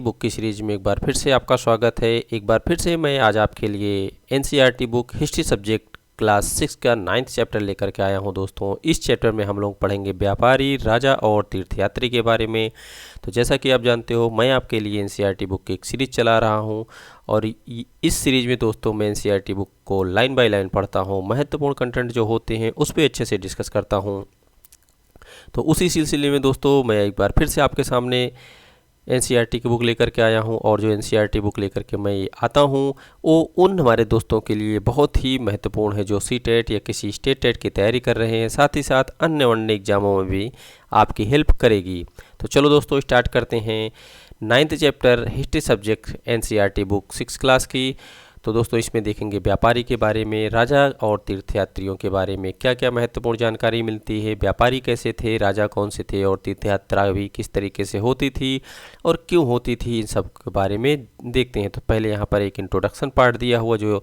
Book की series में एक बार फिर से आपका स्वागत है। एक बार फिर से मैं आज आपके लिए NCERT book history subject class 6 का 9th चैप्टर लेकर के आया हूं दोस्तों। इस चैप्टर में हम लोग पढ़ेंगे व्यापारी, राजा और तीर्थयात्री के बारे में। तो जैसा कि आप जानते हो, मैं आपके लिए एनसीईआरटी बुक की एक सीरीज चला रहा हूं और इस सीरीज में दोस्तों मैं एनसीईआरटी बुक को लाइन बाय लाइन पढ़ता हूँ, महत्वपूर्ण कंटेंट जो होते हैं उस पर अच्छे से डिस्कस करता हूँ। तो उसी सिलसिले में दोस्तों मैं एक बार फिर से आपके सामने एनसीईआरटी की बुक लेकर के आया हूं और जो एनसीईआरटी बुक लेकर के मैं आता हूं वो उन हमारे दोस्तों के लिए बहुत ही महत्वपूर्ण है जो सीटेट या किसी स्टेट टेट की तैयारी कर रहे हैं, साथ ही साथ अन्य एग्जामों में भी आपकी हेल्प करेगी। तो चलो दोस्तों स्टार्ट करते हैं 9th chapter history subject NCERT book 6 class की। तो दोस्तों इसमें देखेंगे व्यापारी के बारे में, राजा और तीर्थयात्रियों के बारे में क्या क्या महत्वपूर्ण जानकारी मिलती है, व्यापारी कैसे थे, राजा कौन से थे और तीर्थयात्रा भी किस तरीके से होती थी और क्यों होती थी, इन सब के बारे में देखते हैं। तो पहले यहाँ पर एक इंट्रोडक्शन पार्ट दिया हुआ जो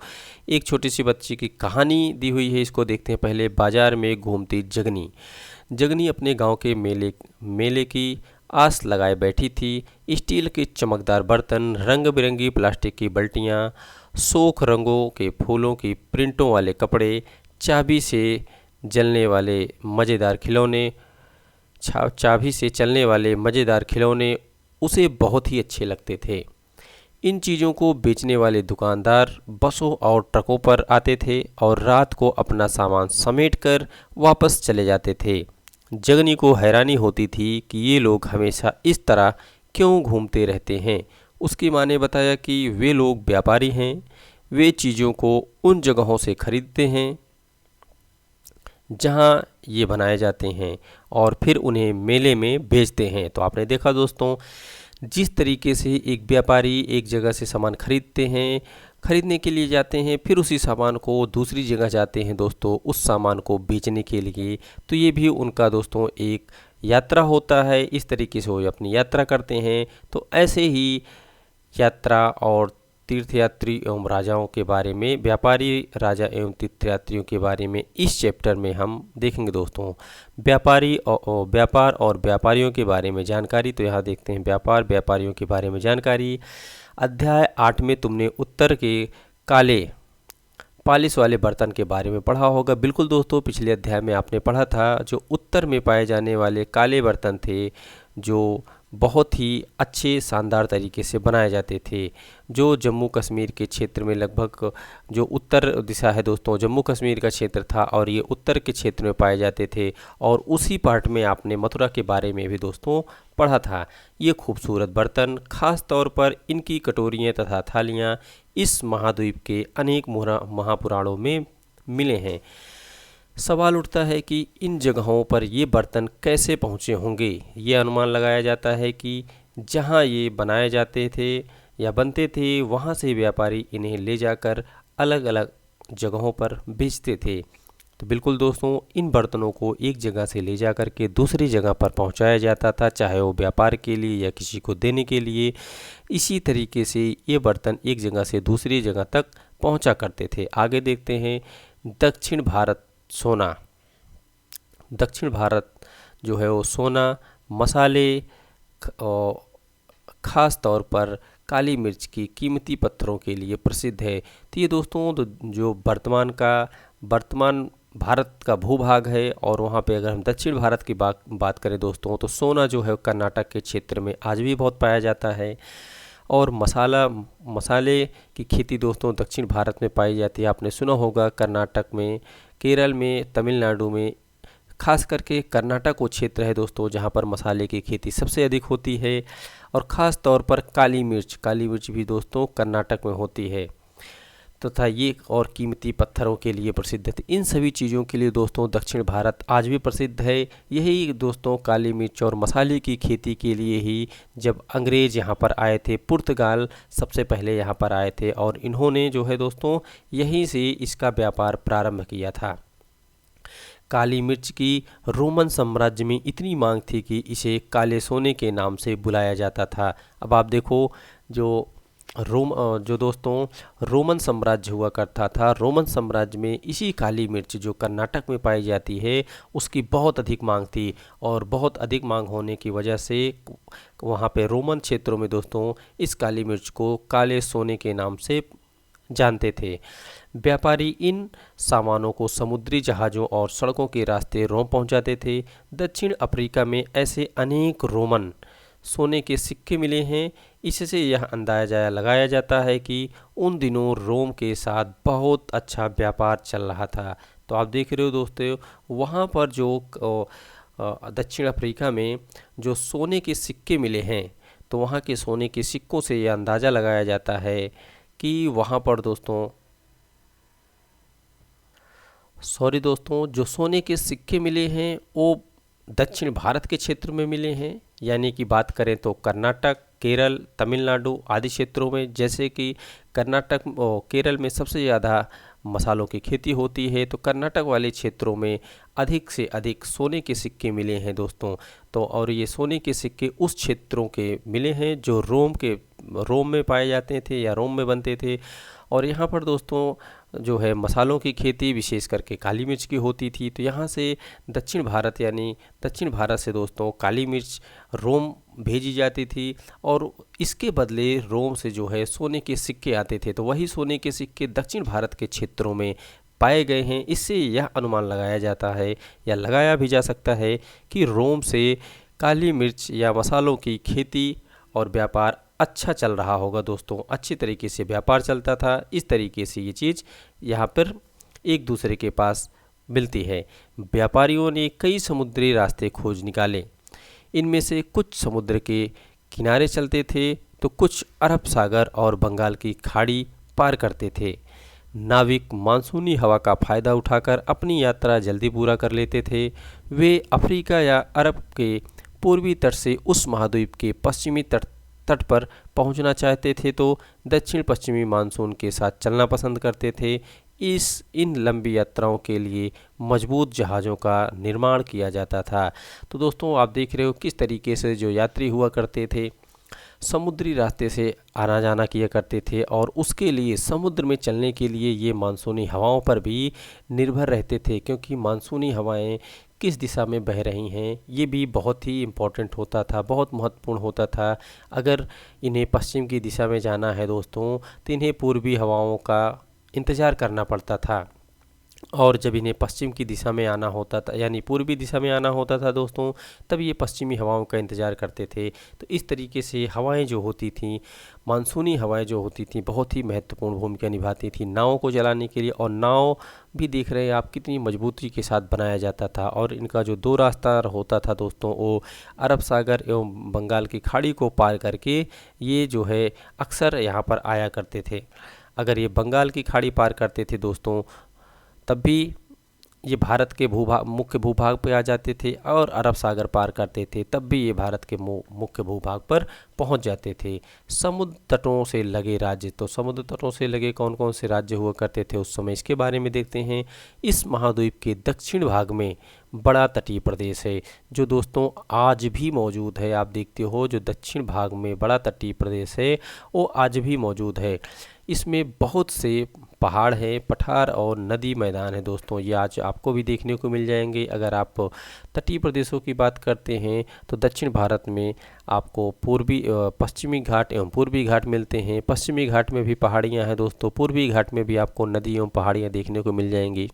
एक छोटी सी बच्ची की कहानी दी हुई है, इसको देखते हैं। पहले बाजार में घूमती जगनी। जगनी अपने गाँव के मेले की आस लगाए बैठी थी। स्टील के चमकदार बर्तन, रंग बिरंगी प्लास्टिक की बाल्टियाँ, सोख रंगों के फूलों की प्रिंटों वाले कपड़े, चाबी से चलने वाले मज़ेदार खिलौने उसे बहुत ही अच्छे लगते थे। इन चीज़ों को बेचने वाले दुकानदार बसों और ट्रकों पर आते थे और रात को अपना सामान समेटकर वापस चले जाते थे। जगनी को हैरानी होती थी कि ये लोग हमेशा इस तरह क्यों घूमते रहते हैं। उसकी माँ ने बताया कि वे लोग व्यापारी हैं, वे चीज़ों को उन जगहों से खरीदते हैं जहां ये बनाए जाते हैं और फिर उन्हें मेले में बेचते हैं। तो आपने देखा दोस्तों, जिस तरीके से एक व्यापारी एक जगह से सामान खरीदने के लिए जाते हैं, फिर उसी सामान को दूसरी जगह जाते हैं दोस्तों उस सामान को बेचने के लिए। तो ये भी उनका दोस्तों एक यात्रा होता है, इस तरीके से वो अपनी यात्रा करते हैं। तो ऐसे ही यात्रा और तीर्थयात्री एवं राजाओं के बारे में, व्यापारी, राजा एवं तीर्थयात्रियों के बारे में इस चैप्टर में हम देखेंगे दोस्तों। व्यापार और व्यापारियों के बारे में जानकारी। तो यहाँ देखते हैं व्यापारियों के बारे में जानकारी। अध्याय 8 में तुमने उत्तर के काले पालिश वाले बर्तन के बारे में पढ़ा होगा। बिल्कुल दोस्तों, पिछले अध्याय में आपने पढ़ा था जो उत्तर में पाए जाने वाले काले बर्तन थे जो बहुत ही अच्छे शानदार तरीके से बनाए जाते थे। जो जम्मू कश्मीर के क्षेत्र में लगभग, जो उत्तर दिशा है दोस्तों, जम्मू कश्मीर का क्षेत्र था और ये उत्तर के क्षेत्र में पाए जाते थे। और उसी पार्ट में आपने मथुरा के बारे में भी दोस्तों पढ़ा था। ये खूबसूरत बर्तन, खास तौर पर इनकी कटोरियाँ तथा थालियाँ इस महाद्वीप के अनेक महापुराणों में मिले हैं। सवाल उठता है कि इन जगहों पर ये बर्तन कैसे पहुँचे होंगे। ये अनुमान लगाया जाता है कि जहाँ ये बनाए जाते थे या बनते थे वहाँ से व्यापारी इन्हें ले जाकर अलग अलग जगहों पर बेचते थे। तो बिल्कुल दोस्तों, इन बर्तनों को एक जगह से ले जा कर के दूसरी जगह पर पहुँचाया जाता था, चाहे वो व्यापार के लिए या किसी को देने के लिए। इसी तरीके से ये बर्तन एक जगह से दूसरी जगह तक पहुँचा करते थे। आगे देखते हैं दक्षिण भारत। सोना। दक्षिण भारत जो है वो सोना, मसाले और ख़ास तौर पर काली मिर्च की कीमती पत्थरों के लिए प्रसिद्ध है। तो ये दोस्तों जो वर्तमान भारत का भूभाग है और वहाँ पे अगर हम दक्षिण भारत की बात करें दोस्तों, तो सोना जो है कर्नाटक के क्षेत्र में आज भी बहुत पाया जाता है। और मसाले की खेती दोस्तों दक्षिण भारत में पाई जाती है। आपने सुना होगा कर्नाटक में, केरल में, तमिलनाडु में, खास करके कर्नाटक वो क्षेत्र है दोस्तों जहाँ पर मसाले की खेती सबसे अधिक होती है। और ख़ास तौर पर काली मिर्च भी दोस्तों कर्नाटक में होती है तथा ये और कीमती पत्थरों के लिए प्रसिद्ध है। इन सभी चीज़ों के लिए दोस्तों दक्षिण भारत आज भी प्रसिद्ध है। यही दोस्तों काली मिर्च और मसाले की खेती के लिए ही जब अंग्रेज़ यहाँ पर आए थे, पुर्तगाल सबसे पहले यहाँ पर आए थे और इन्होंने जो है दोस्तों यहीं से इसका व्यापार प्रारंभ किया था। काली मिर्च की रोमन साम्राज्य में इतनी मांग थी कि इसे काले सोने के नाम से बुलाया जाता था। अब आप देखो, जो जो दोस्तों रोमन साम्राज्य हुआ करता था, रोमन साम्राज्य में इसी काली मिर्च जो कर्नाटक में पाई जाती है उसकी बहुत अधिक मांग थी। और बहुत अधिक मांग होने की वजह से वहाँ पे रोमन क्षेत्रों में दोस्तों इस काली मिर्च को काले सोने के नाम से जानते थे। व्यापारी इन सामानों को समुद्री जहाज़ों और सड़कों के रास्ते रोम पहुंचाते थे। दक्षिण अफ्रीका में ऐसे अनेक रोमन सोने के सिक्के मिले हैं। इससे यह अंदाज़ा लगाया जाता है कि उन दिनों रोम के साथ बहुत अच्छा व्यापार चल रहा था। तो आप देख रहे हो दोस्तों, वहाँ पर जो दक्षिण अफ्रीका में जो सोने के सिक्के मिले हैं, तो वहाँ के सोने के सिक्कों से यह अंदाज़ा लगाया जाता है कि वहाँ पर दोस्तों जो सोने के सिक्के मिले हैं वो दक्षिण भारत के क्षेत्र में मिले हैं। यानी कि बात करें तो कर्नाटक, केरल, तमिलनाडु आदि क्षेत्रों में। जैसे कि केरल में सबसे ज़्यादा मसालों की खेती होती है, तो कर्नाटक वाले क्षेत्रों में अधिक से अधिक सोने के सिक्के मिले हैं दोस्तों। तो और ये सोने के सिक्के उस क्षेत्रों के मिले हैं जो रोम में पाए जाते थे या रोम में बनते थे। और यहाँ पर दोस्तों जो है मसालों की खेती विशेष करके काली मिर्च की होती थी। तो यहाँ से दक्षिण भारत से दोस्तों काली मिर्च रोम भेजी जाती थी और इसके बदले रोम से जो है सोने के सिक्के आते थे। तो वही सोने के सिक्के दक्षिण भारत के क्षेत्रों में पाए गए हैं। इससे यह अनुमान लगाया जाता है या लगाया भी जा सकता है कि रोम से काली मिर्च या मसालों की खेती और व्यापार अच्छा चल रहा होगा दोस्तों। अच्छी तरीके से व्यापार चलता था। इस तरीके से ये चीज़ यहाँ पर एक दूसरे के पास मिलती है। व्यापारियों ने कई समुद्री रास्ते खोज निकाले। इनमें से कुछ समुद्र के किनारे चलते थे तो कुछ अरब सागर और बंगाल की खाड़ी पार करते थे। नाविक मानसूनी हवा का फ़ायदा उठाकर अपनी यात्रा जल्दी पूरा कर लेते थे। वे अफ्रीका या अरब के पूर्वी तट से उस महाद्वीप के पश्चिमी तट पर पहुंचना चाहते थे तो दक्षिण पश्चिमी मानसून के साथ चलना पसंद करते थे। इन लंबी यात्राओं के लिए मजबूत जहाज़ों का निर्माण किया जाता था। तो दोस्तों आप देख रहे हो किस तरीके से जो यात्री हुआ करते थे समुद्री रास्ते से आना जाना किया करते थे और उसके लिए समुद्र में चलने के लिए ये मानसूनी हवाओं पर भी निर्भर रहते थे, क्योंकि मानसूनी हवाएं किस दिशा में बह रही हैं ये भी बहुत ही इम्पोर्टेंट होता था, बहुत महत्वपूर्ण होता था। अगर इन्हें पश्चिम की दिशा में जाना है दोस्तों तो इन्हें पूर्वी हवाओं का इंतज़ार करना पड़ता था, और जब इन्हें पश्चिम की दिशा में आना होता था यानी पूर्वी दिशा में आना होता था दोस्तों तब ये पश्चिमी हवाओं का इंतज़ार करते थे। तो इस तरीके से हवाएं जो होती थीं, मानसूनी हवाएं जो होती थीं, बहुत ही महत्वपूर्ण भूमिका निभाती थी नावों को चलाने के लिए। और नाव भी देख रहे हैं आप कितनी मजबूती के साथ बनाया जाता था, और इनका जो दो रास्ता होता था दोस्तों वो अरब सागर एवं बंगाल की खाड़ी को पार करके ये जो है अक्सर यहाँ पर आया करते थे। अगर ये बंगाल की खाड़ी पार करते थे दोस्तों तब भी ये भारत के मुख्य भूभाग पे आ जाते थे, और अरब सागर पार करते थे तब भी ये भारत के मुख्य भूभाग पर पहुंच जाते थे। समुद्र तटों से लगे राज्य, तो समुद्र तटों से लगे कौन कौन से राज्य हुआ करते थे उस समय, इसके बारे में देखते हैं। इस महाद्वीप के दक्षिण भाग में बड़ा तटीय प्रदेश है जो दोस्तों आज भी मौजूद है। आप देखते हो जो दक्षिण भाग में बड़ा तटीय प्रदेश है वो आज भी मौजूद है। इसमें बहुत से पहाड़ हैं, पठार और नदी मैदान है दोस्तों, ये आज आपको भी देखने को मिल जाएंगे। अगर आप तटीय प्रदेशों की बात करते हैं तो दक्षिण भारत में आपको पश्चिमी घाट एवं पूर्वी घाट मिलते हैं। पश्चिमी घाट में भी पहाड़ियाँ हैं दोस्तों, पूर्वी घाट में भी आपको नदी एवं पहाड़ियाँ देखने को मिल जाएंगी।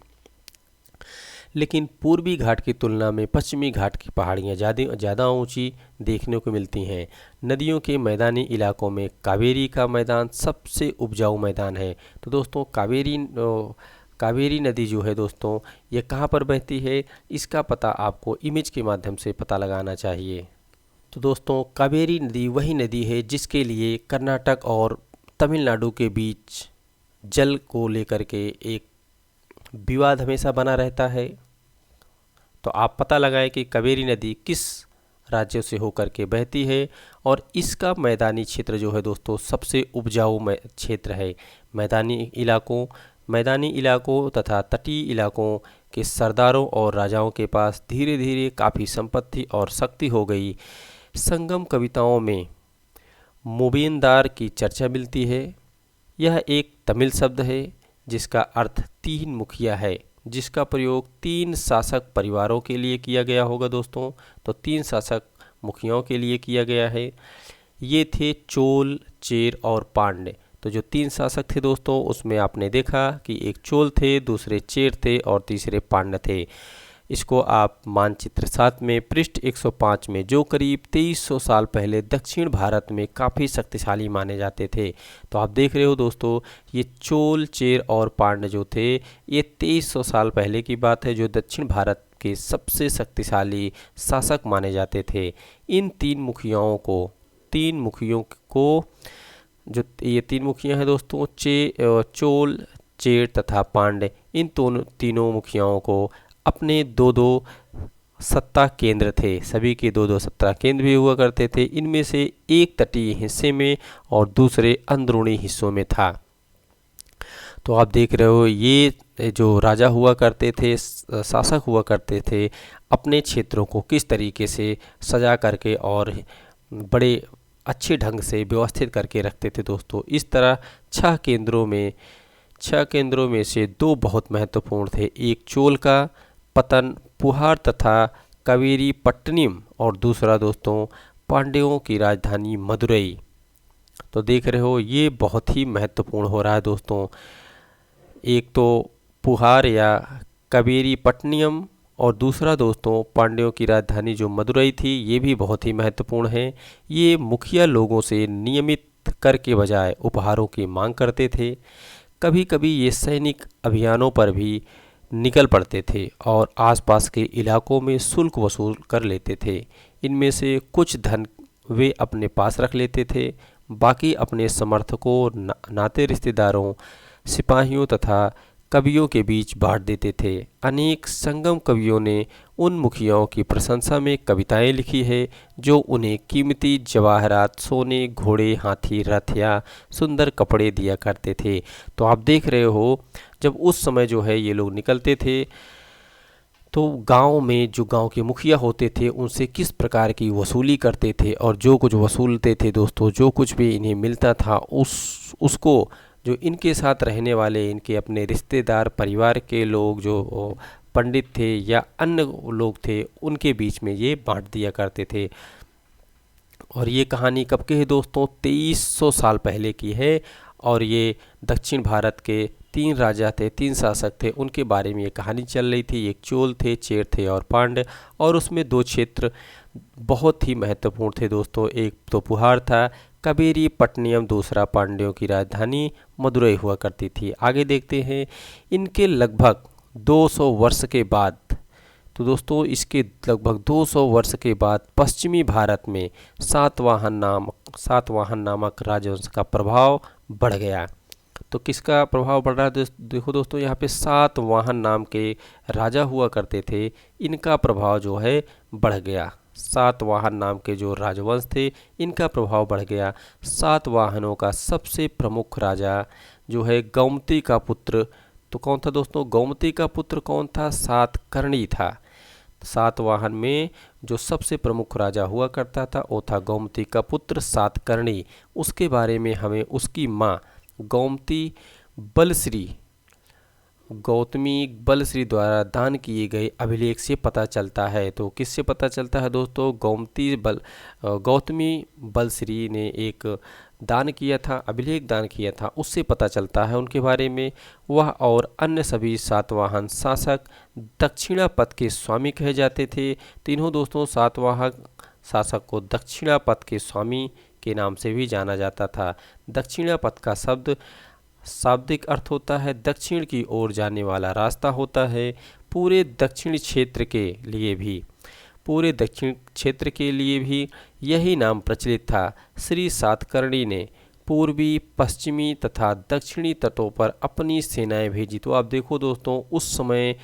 लेकिन पूर्वी घाट की तुलना में पश्चिमी घाट की पहाड़ियाँ ज़्यादा ऊंची देखने को मिलती हैं। नदियों के मैदानी इलाकों में कावेरी का मैदान सबसे उपजाऊ मैदान है। तो दोस्तों कावेरी नदी जो है दोस्तों ये कहाँ पर बहती है इसका पता आपको इमेज के माध्यम से पता लगाना चाहिए। तो दोस्तों कावेरी नदी वही नदी है जिसके लिए कर्नाटक और तमिलनाडु के बीच जल को लेकर के एक विवाद हमेशा बना रहता है। तो आप पता लगाएं कि कावेरी नदी किस राज्यों से होकर के बहती है, और इसका मैदानी क्षेत्र जो है दोस्तों सबसे उपजाऊ क्षेत्र है। मैदानी इलाकों तथा तटीय इलाकों के सरदारों और राजाओं के पास धीरे धीरे काफ़ी संपत्ति और शक्ति हो गई। संगम कविताओं में मोबियनदार की चर्चा मिलती है। यह एक तमिल शब्द है जिसका अर्थ तीन मुखिया है, जिसका प्रयोग तीन शासक परिवारों के लिए किया गया होगा दोस्तों। तो तीन शासक मुखियाओं के लिए किया गया है। ये थे चोल, चेर और पांड्य। तो जो तीन शासक थे दोस्तों, उसमें आपने देखा कि एक चोल थे, दूसरे चेर थे और तीसरे पांड्य थे। इसको आप मानचित्र 7 में पृष्ठ 105 में, जो करीब 2300 साल पहले दक्षिण भारत में काफ़ी शक्तिशाली माने जाते थे। तो आप देख रहे हो दोस्तों, ये चोल, चेर और पांड्य जो थे, ये 2300 साल पहले की बात है, जो दक्षिण भारत के सबसे शक्तिशाली शासक माने जाते थे। इन तीन मुखियाओं को जो ये तीन मुखिया हैं दोस्तों, चोल, चेर तथा पांड्य, इन तीनों मुखियाओं को अपने दो दो सत्ता केंद्र थे। सभी के दो दो सत्ता केंद्र भी हुआ करते थे। इनमें से एक तटीय हिस्से में और दूसरे अंदरूनी हिस्सों में था। तो आप देख रहे हो, ये जो राजा हुआ करते थे, शासक हुआ करते थे, अपने क्षेत्रों को किस तरीके से सजा करके और बड़े अच्छे ढंग से व्यवस्थित करके रखते थे दोस्तों। इस तरह 6 केंद्रों में से 2 बहुत महत्वपूर्ण थे। एक चोल का पतन पुहार तथा कावेरी पट्टनम और दूसरा दोस्तों पांड्यों की राजधानी मदुरई। तो देख रहे हो, ये बहुत ही महत्वपूर्ण हो रहा है दोस्तों। एक तो पुहार या कावेरी पट्टनम और दूसरा दोस्तों पांड्यों की राजधानी जो मदुरई थी, ये भी बहुत ही महत्वपूर्ण है। ये मुखिया लोगों से नियमित कर के बजाय उपहारों की मांग करते थे। कभी कभी ये सैनिक अभियानों पर भी निकल पड़ते थे और आसपास के इलाकों में शुल्क वसूल कर लेते थे। इनमें से कुछ धन वे अपने पास रख लेते थे, बाकी अपने समर्थकों, नाते रिश्तेदारों, सिपाहियों तथा कवियों के बीच बांट देते थे। अनेक संगम कवियों ने उन मुखियाओं की प्रशंसा में कविताएं लिखी है, जो उन्हें कीमती जवाहरात, सोने, घोड़े, हाथी, रथ या सुंदर कपड़े दिया करते थे। तो आप देख रहे हो, जब उस समय जो है ये लोग निकलते थे, तो गांव में जो गांव के मुखिया होते थे, उनसे किस प्रकार की वसूली करते थे और जो कुछ वसूलते थे दोस्तों, जो कुछ भी इन्हें मिलता था, उसको जो इनके साथ रहने वाले इनके अपने रिश्तेदार, परिवार के लोग, जो पंडित थे या अन्य लोग थे, उनके बीच में ये बांट दिया करते थे। और ये कहानी कब की है दोस्तों? 2300 साल पहले की है। और ये दक्षिण भारत के 3 राजा थे, 3 शासक थे, उनके बारे में ये कहानी चल रही थी। एक चोल थे, चेर थे और पांड्य। और उसमें 2 क्षेत्र बहुत ही महत्वपूर्ण थे दोस्तों। एक तो पुहार था, कावेरी पट्टनम, दूसरा पांड्यों की राजधानी मदुरई हुआ करती थी। आगे देखते हैं, इनके लगभग 200 वर्ष के बाद, तो दोस्तों इसके लगभग 200 वर्ष के बाद पश्चिमी भारत में सातवाहन नामक राजवंश का प्रभाव बढ़ गया। तो किसका प्रभाव बढ़ रहा है? देखो दोस्तों, यहाँ पे सातवाहन नाम के राजा हुआ करते थे, इनका प्रभाव जो है बढ़ गया। सातवाहन नाम के जो राजवंश थे, इनका प्रभाव बढ़ गया। सातवाहनों का सबसे प्रमुख राजा जो है गोमती का पुत्र, तो कौन था दोस्तों? गोमती का पुत्र कौन था? सातकर्णी था। सातवाहन में जो सबसे प्रमुख राजा हुआ करता था, वो था गोमती का पुत्र सातकर्णी। उसके बारे में हमें उसकी माँ गौतमी बलश्री द्वारा दान किए गए अभिलेख से पता चलता है। तो किससे पता चलता है दोस्तों? गौतमी बलश्री ने एक दान किया था, अभिलेख दान किया था, उससे पता चलता है उनके बारे में। वह और अन्य सभी सातवाहन शासक दक्षिणापथ के स्वामी कहे जाते थे। तीनों दोस्तों सातवाहन शासक को दक्षिणापथ के स्वामी के नाम से भी जाना जाता था। दक्षिणापथ का शाब्दिक अर्थ होता है दक्षिण की ओर जाने वाला रास्ता होता है। पूरे दक्षिण क्षेत्र के लिए भी यही नाम प्रचलित था। श्री सातकर्णी ने पूर्वी, पश्चिमी तथा दक्षिणी तटों पर अपनी सेनाएं भेजी। तो आप देखो दोस्तों, उस समय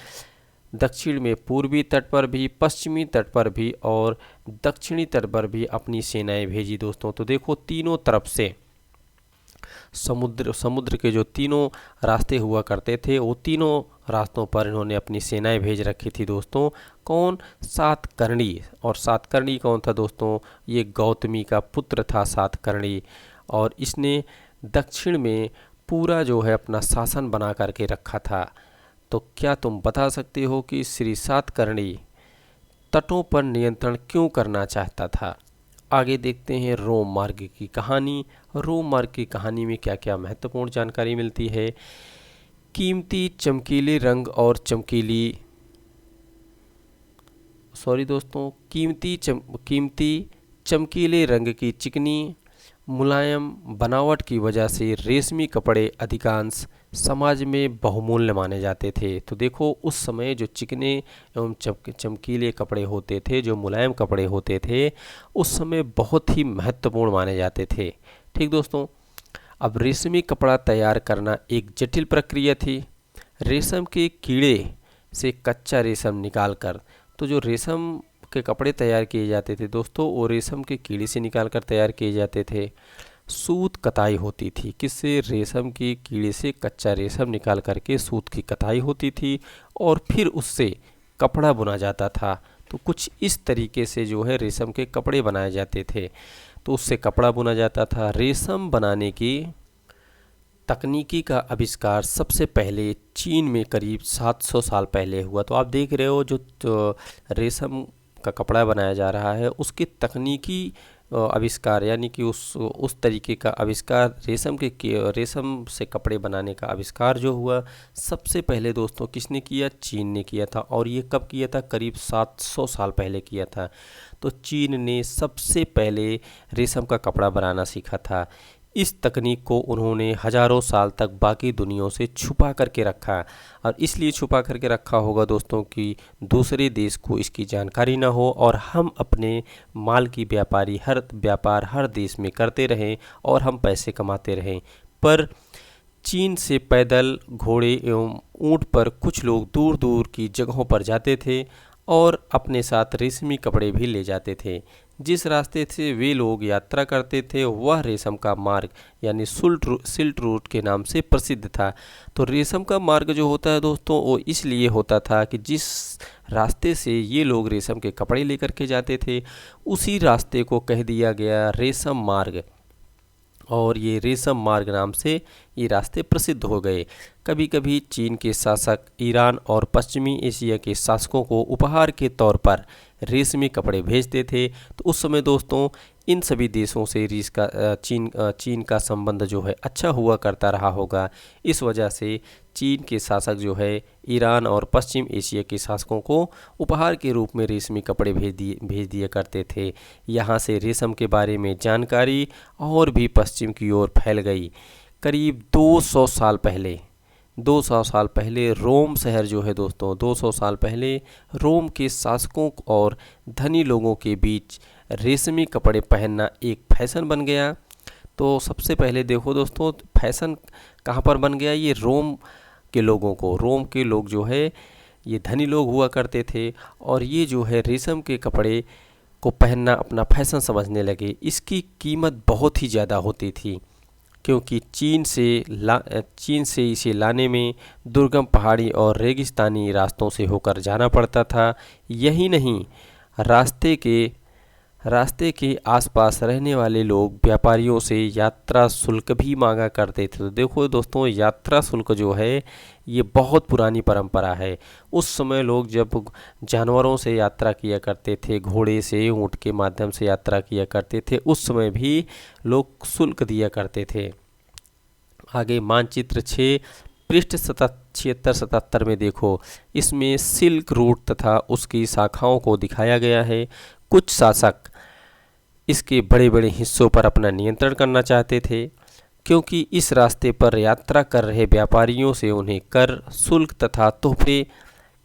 दक्षिण में पूर्वी तट पर भी, पश्चिमी तट पर भी और दक्षिणी तट पर भी अपनी सेनाएं भेजी दोस्तों। तो देखो, तीनों तरफ से समुद्र के जो तीनों रास्ते हुआ करते थे, वो तीनों रास्तों पर इन्होंने अपनी सेनाएं भेज रखी थी दोस्तों। कौन? सातकर्णी। और सातकर्णी कौन था दोस्तों? ये गौतमी का पुत्र था सातकर्णी, और इसने दक्षिण में पूरा जो है अपना शासन बना करके रखा था। तो क्या तुम बता सकते हो कि श्री सातकर्णी तटों पर नियंत्रण क्यों करना चाहता था? आगे देखते हैं रोम मार्ग की कहानी। रोम मार्ग की कहानी में क्या क्या महत्वपूर्ण जानकारी मिलती है। कीमती चमकीले रंग और कीमती चमकीले रंग की चिकनी मुलायम बनावट की वजह से रेशमी कपड़े अधिकांश समाज में बहुमूल्य माने जाते थे। तो देखो, उस समय जो चिकने एवं चमकीले कपड़े होते थे, जो मुलायम कपड़े होते थे, उस समय बहुत ही महत्वपूर्ण माने जाते थे। ठीक दोस्तों, अब रेशमी कपड़ा तैयार करना एक जटिल प्रक्रिया थी। रेशम के कीड़े से कच्चा रेशम निकालकर, तो जो रेशम के कपड़े तैयार किए जाते थे दोस्तों, वो रेशम के कीड़े से निकालकर तैयार किए जाते थे। सूत कताई होती थी। किससे? रेशम के कीड़े से कच्चा रेशम निकाल करके सूत की कताई होती थी, और फिर उससे कपड़ा बुना जाता था। तो कुछ इस तरीके से जो है रेशम के कपड़े बनाए जाते थे। तो उससे कपड़ा बुना जाता था। रेशम बनाने की तकनीकी का आविष्कार सबसे पहले चीन में करीब 700 साल पहले हुआ। तो आप देख रहे हो, जो रेशम का कपड़ा बनाया जा रहा है, उसके तकनीकी आविष्कार, यानी कि उस तरीके का आविष्कार, रेशम से कपड़े बनाने का आविष्कार जो हुआ, सबसे पहले दोस्तों किसने किया? चीन ने किया था। और ये कब किया था? करीब 700 साल पहले किया था। तो चीन ने सबसे पहले रेशम का कपड़ा बनाना सीखा था। इस तकनीक को उन्होंने हजारों साल तक बाकी दुनिया से छुपा करके रखा, और इसलिए छुपा करके रखा होगा दोस्तों कि दूसरे देश को इसकी जानकारी ना हो, और हम अपने माल की व्यापार हर देश में करते रहें और हम पैसे कमाते रहें। पर चीन से पैदल, घोड़े एवं ऊंट पर कुछ लोग दूर दूर की जगहों पर जाते थे और अपने साथ रेशमी कपड़े भी ले जाते थे। जिस रास्ते से वे लोग यात्रा करते थे वह रेशम का मार्ग, यानी सिल्क रूट के नाम से प्रसिद्ध था। तो रेशम का मार्ग जो होता है दोस्तों, वो इसलिए होता था कि जिस रास्ते से ये लोग रेशम के कपड़े लेकर के जाते थे, उसी रास्ते को कह दिया गया रेशम मार्ग, और ये रेशम मार्ग नाम से ये रास्ते प्रसिद्ध हो गए। कभी कभी चीन के शासक ईरान और पश्चिमी एशिया के शासकों को उपहार के तौर पर रेशमी कपड़े भेजते थे। तो उस समय दोस्तों इन सभी देशों से चीन का संबंध जो है अच्छा हुआ करता रहा होगा। इस वजह से चीन के शासक जो है ईरान और पश्चिम एशिया के शासकों को उपहार के रूप में रेशमी कपड़े भेज दिया करते थे। यहाँ से रेशम के बारे में जानकारी और भी पश्चिम की ओर फैल गई। करीब 200 साल पहले रोम शहर जो है दोस्तों, 200 साल पहले रोम के शासकों और धनी लोगों के बीच रेशमी कपड़े पहनना एक फैशन बन गया। तो सबसे पहले देखो दोस्तों, फैशन कहाँ पर बन गया? ये रोम के लोग जो है ये धनी लोग हुआ करते थे, और ये जो है रेशम के कपड़े को पहनना अपना फैशन समझने लगे। इसकी कीमत बहुत ही ज़्यादा होती थी, क्योंकि चीन से इसे लाने में दुर्गम पहाड़ी और रेगिस्तानी रास्तों से होकर जाना पड़ता था। यही नहीं, रास्ते के आसपास रहने वाले लोग व्यापारियों से यात्रा शुल्क भी मांगा करते थे। तो देखो दोस्तों, यात्रा शुल्क जो है ये बहुत पुरानी परंपरा है। उस समय लोग जब जानवरों से यात्रा किया करते थे, घोड़े से, ऊँट के माध्यम से यात्रा किया करते थे, उस समय भी लोग शुल्क दिया करते थे। आगे मानचित्र 6 पृष्ठ 76-77 में देखो, इसमें सिल्क रूट तथा उसकी शाखाओं को दिखाया गया है। कुछ शासक इसके बड़े बड़े हिस्सों पर अपना नियंत्रण करना चाहते थे, क्योंकि इस रास्ते पर यात्रा कर रहे व्यापारियों से उन्हें कर, शुल्क तथा तोहफे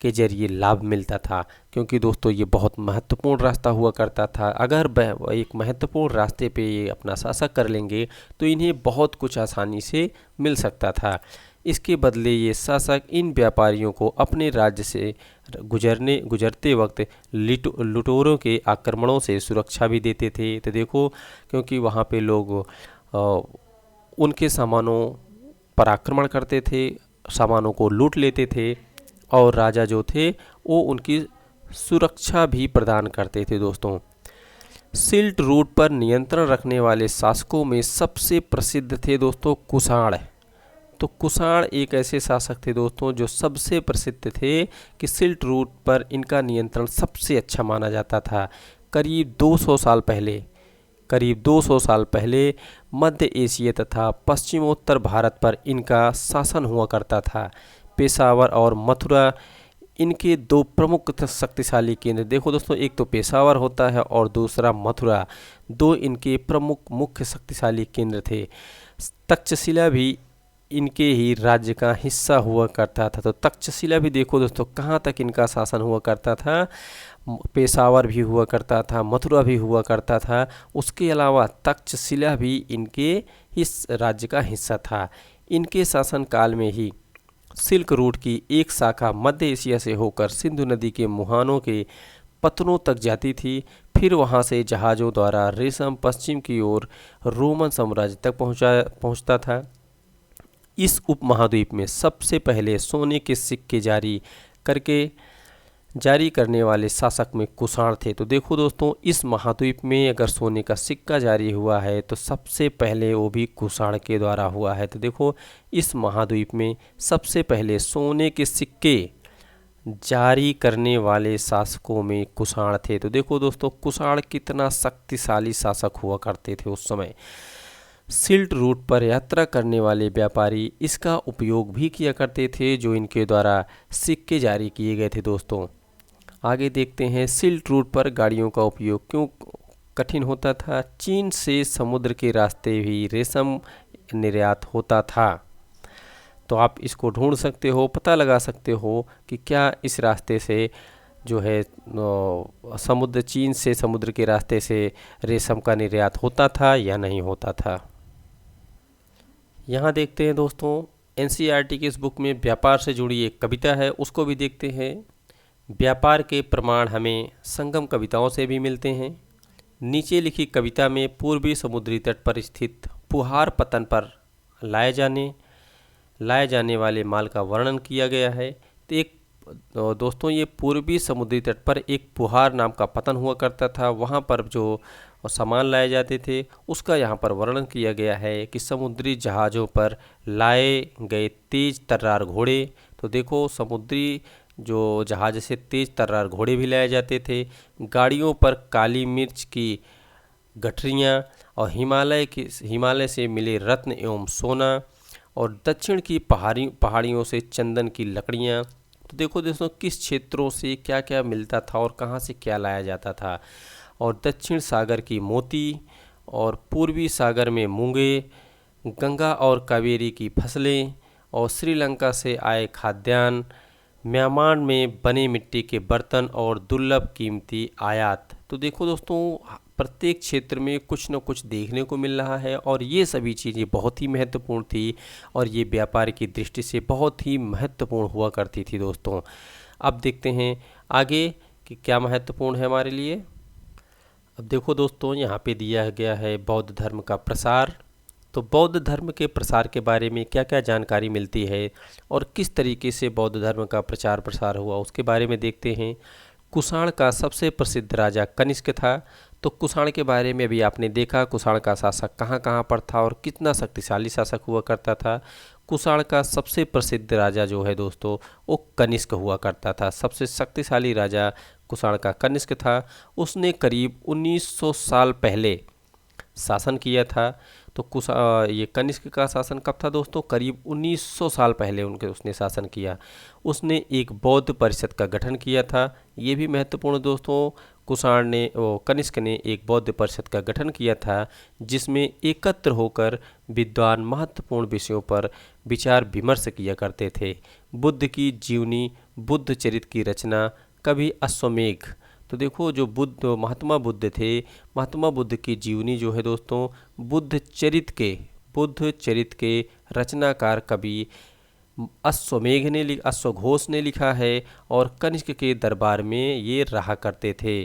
के जरिए लाभ मिलता था। क्योंकि दोस्तों ये बहुत महत्वपूर्ण रास्ता हुआ करता था। अगर एक महत्वपूर्ण रास्ते पे ये अपना शासक कर लेंगे तो इन्हें बहुत कुछ आसानी से मिल सकता था। इसके बदले ये शासक इन व्यापारियों को अपने राज्य से गुजरते वक्त लुटेरों के आक्रमणों से सुरक्षा भी देते थे। तो देखो, क्योंकि वहाँ पे लोग उनके सामानों पर आक्रमण करते थे, सामानों को लूट लेते थे, और राजा जो थे वो उनकी सुरक्षा भी प्रदान करते थे दोस्तों। सिल्क रूट पर नियंत्रण रखने वाले शासकों में सबसे प्रसिद्ध थे दोस्तों कुषाण। तो कुषाण एक ऐसे शासक थे दोस्तों जो सबसे प्रसिद्ध थे कि सिल्क रूट पर इनका नियंत्रण सबसे अच्छा माना जाता था। करीब 200 साल पहले मध्य एशिया तथा पश्चिमोत्तर भारत पर इनका शासन हुआ करता था। पेशावर और मथुरा इनके दो प्रमुख शक्तिशाली केंद्र, देखो दोस्तों, एक तो पेशावर होता है और दूसरा मथुरा, दो इनके प्रमुख मुख्य शक्तिशाली केंद्र थे। तक्षशिला भी इनके ही राज्य का हिस्सा हुआ करता था। तो तक्षशिला भी देखो दोस्तों कहाँ तक इनका शासन हुआ करता था, पेशावर भी हुआ करता था, मथुरा भी हुआ करता था, उसके अलावा तक्षशिला भी इनके इस राज्य का हिस्सा था। इनके शासनकाल में ही सिल्क रूट की एक शाखा मध्य एशिया से होकर सिंधु नदी के मुहानों के पत्तनों तक जाती थी। फिर वहां से जहाज़ों द्वारा रेशम पश्चिम की ओर रोमन साम्राज्य तक पहुंचता था। इस उपमहाद्वीप में सबसे पहले सोने के सिक्के जारी करने वाले शासक में कुषाण थे। तो देखो दोस्तों, इस महाद्वीप में अगर सोने का सिक्का जारी हुआ है तो सबसे पहले वो भी कुषाण के द्वारा हुआ है। तो देखो, इस महाद्वीप में सबसे पहले सोने के सिक्के जारी करने वाले शासकों में कुषाण थे। तो देखो दोस्तों, कुषाण कितना शक्तिशाली शासक हुआ करते थे उस समय। सिल्क रूट पर यात्रा करने वाले व्यापारी इसका उपयोग भी किया करते थे, जो इनके द्वारा सिक्के जारी किए गए थे दोस्तों। आगे देखते हैं, सिल्क रूट पर गाड़ियों का उपयोग क्यों कठिन होता था। चीन से समुद्र के रास्ते भी रेशम निर्यात होता था। तो आप इसको ढूंढ सकते हो, पता लगा सकते हो कि क्या इस रास्ते से जो है चीन से समुद्र के रास्ते से रेशम का निर्यात होता था या नहीं होता था। यहाँ देखते हैं दोस्तों, एनसीईआरटी की इस बुक में व्यापार से जुड़ी एक कविता है, उसको भी देखते हैं। व्यापार के प्रमाण हमें संगम कविताओं से भी मिलते हैं। नीचे लिखी कविता में पूर्वी समुद्री तट पर स्थित पुहार पतन पर लाए जाने वाले माल का वर्णन किया गया है। तो दोस्तों, ये पूर्वी समुद्री तट पर एक पुहार नाम का पतन हुआ करता था। वहाँ पर जो सामान लाए जाते थे उसका यहाँ पर वर्णन किया गया है कि समुद्री जहाज़ों पर लाए गए तेज तर्रार घोड़े। तो देखो, समुद्री जो जहाज़ से तेज तर्रार घोड़े भी लाए जाते थे। गाड़ियों पर काली मिर्च की गठरियाँ और हिमालय से मिले रत्न एवं सोना और दक्षिण की पहाड़ियों से चंदन की लकड़ियाँ। तो देखो दोस्तों, किस क्षेत्रों से क्या क्या मिलता था और कहाँ से क्या लाया जाता था। और दक्षिण सागर की मोती और पूर्वी सागर में मूंगे, गंगा और कावेरी की फसलें और श्रीलंका से आए खाद्यान्न, म्यांमार में बने मिट्टी के बर्तन और दुर्लभ कीमती आयात। तो देखो दोस्तों, प्रत्येक क्षेत्र में कुछ न कुछ देखने को मिल रहा है और ये सभी चीज़ें बहुत ही महत्वपूर्ण थी और ये व्यापार की दृष्टि से बहुत ही महत्वपूर्ण हुआ करती थी दोस्तों। अब देखते हैं आगे कि क्या महत्वपूर्ण है हमारे लिए। अब देखो दोस्तों, यहाँ पे दिया गया है बौद्ध धर्म का प्रसार। तो बौद्ध धर्म के प्रसार के बारे में क्या क्या जानकारी मिलती है और किस तरीके से बौद्ध धर्म का प्रचार प्रसार हुआ उसके बारे में देखते हैं। कुषाण का सबसे प्रसिद्ध राजा कनिष्क था। तो कुषाण के बारे में अभी आपने देखा, कुषाण का शासक कहाँ कहाँ पर था और कितना शक्तिशाली शासक हुआ करता था। कुषाण का सबसे प्रसिद्ध राजा जो है दोस्तों, वो कनिष्क हुआ करता था। सबसे शक्तिशाली राजा कुषाण का कनिष्क था। उसने करीब 1900 साल पहले शासन किया था। तो ये कनिष्क का शासन कब था दोस्तों? करीब 1900 साल पहले उसने शासन किया। उसने एक बौद्ध परिषद का गठन किया था। ये भी महत्वपूर्ण दोस्तों, कनिष्क ने एक बौद्ध परिषद का गठन किया था जिसमें एकत्र होकर विद्वान महत्वपूर्ण विषयों पर विचार विमर्श किया करते थे। बुद्ध की जीवनी, बुद्ध चरित्र की रचना, कभी अश्वमेघ। तो देखो, जो महात्मा बुद्ध थे, महात्मा बुद्ध की जीवनी जो है दोस्तों, बुद्ध चरित्र के रचनाकार कवि अश्वघोष ने लिखा है और कनिष्क के दरबार में ये रहा करते थे।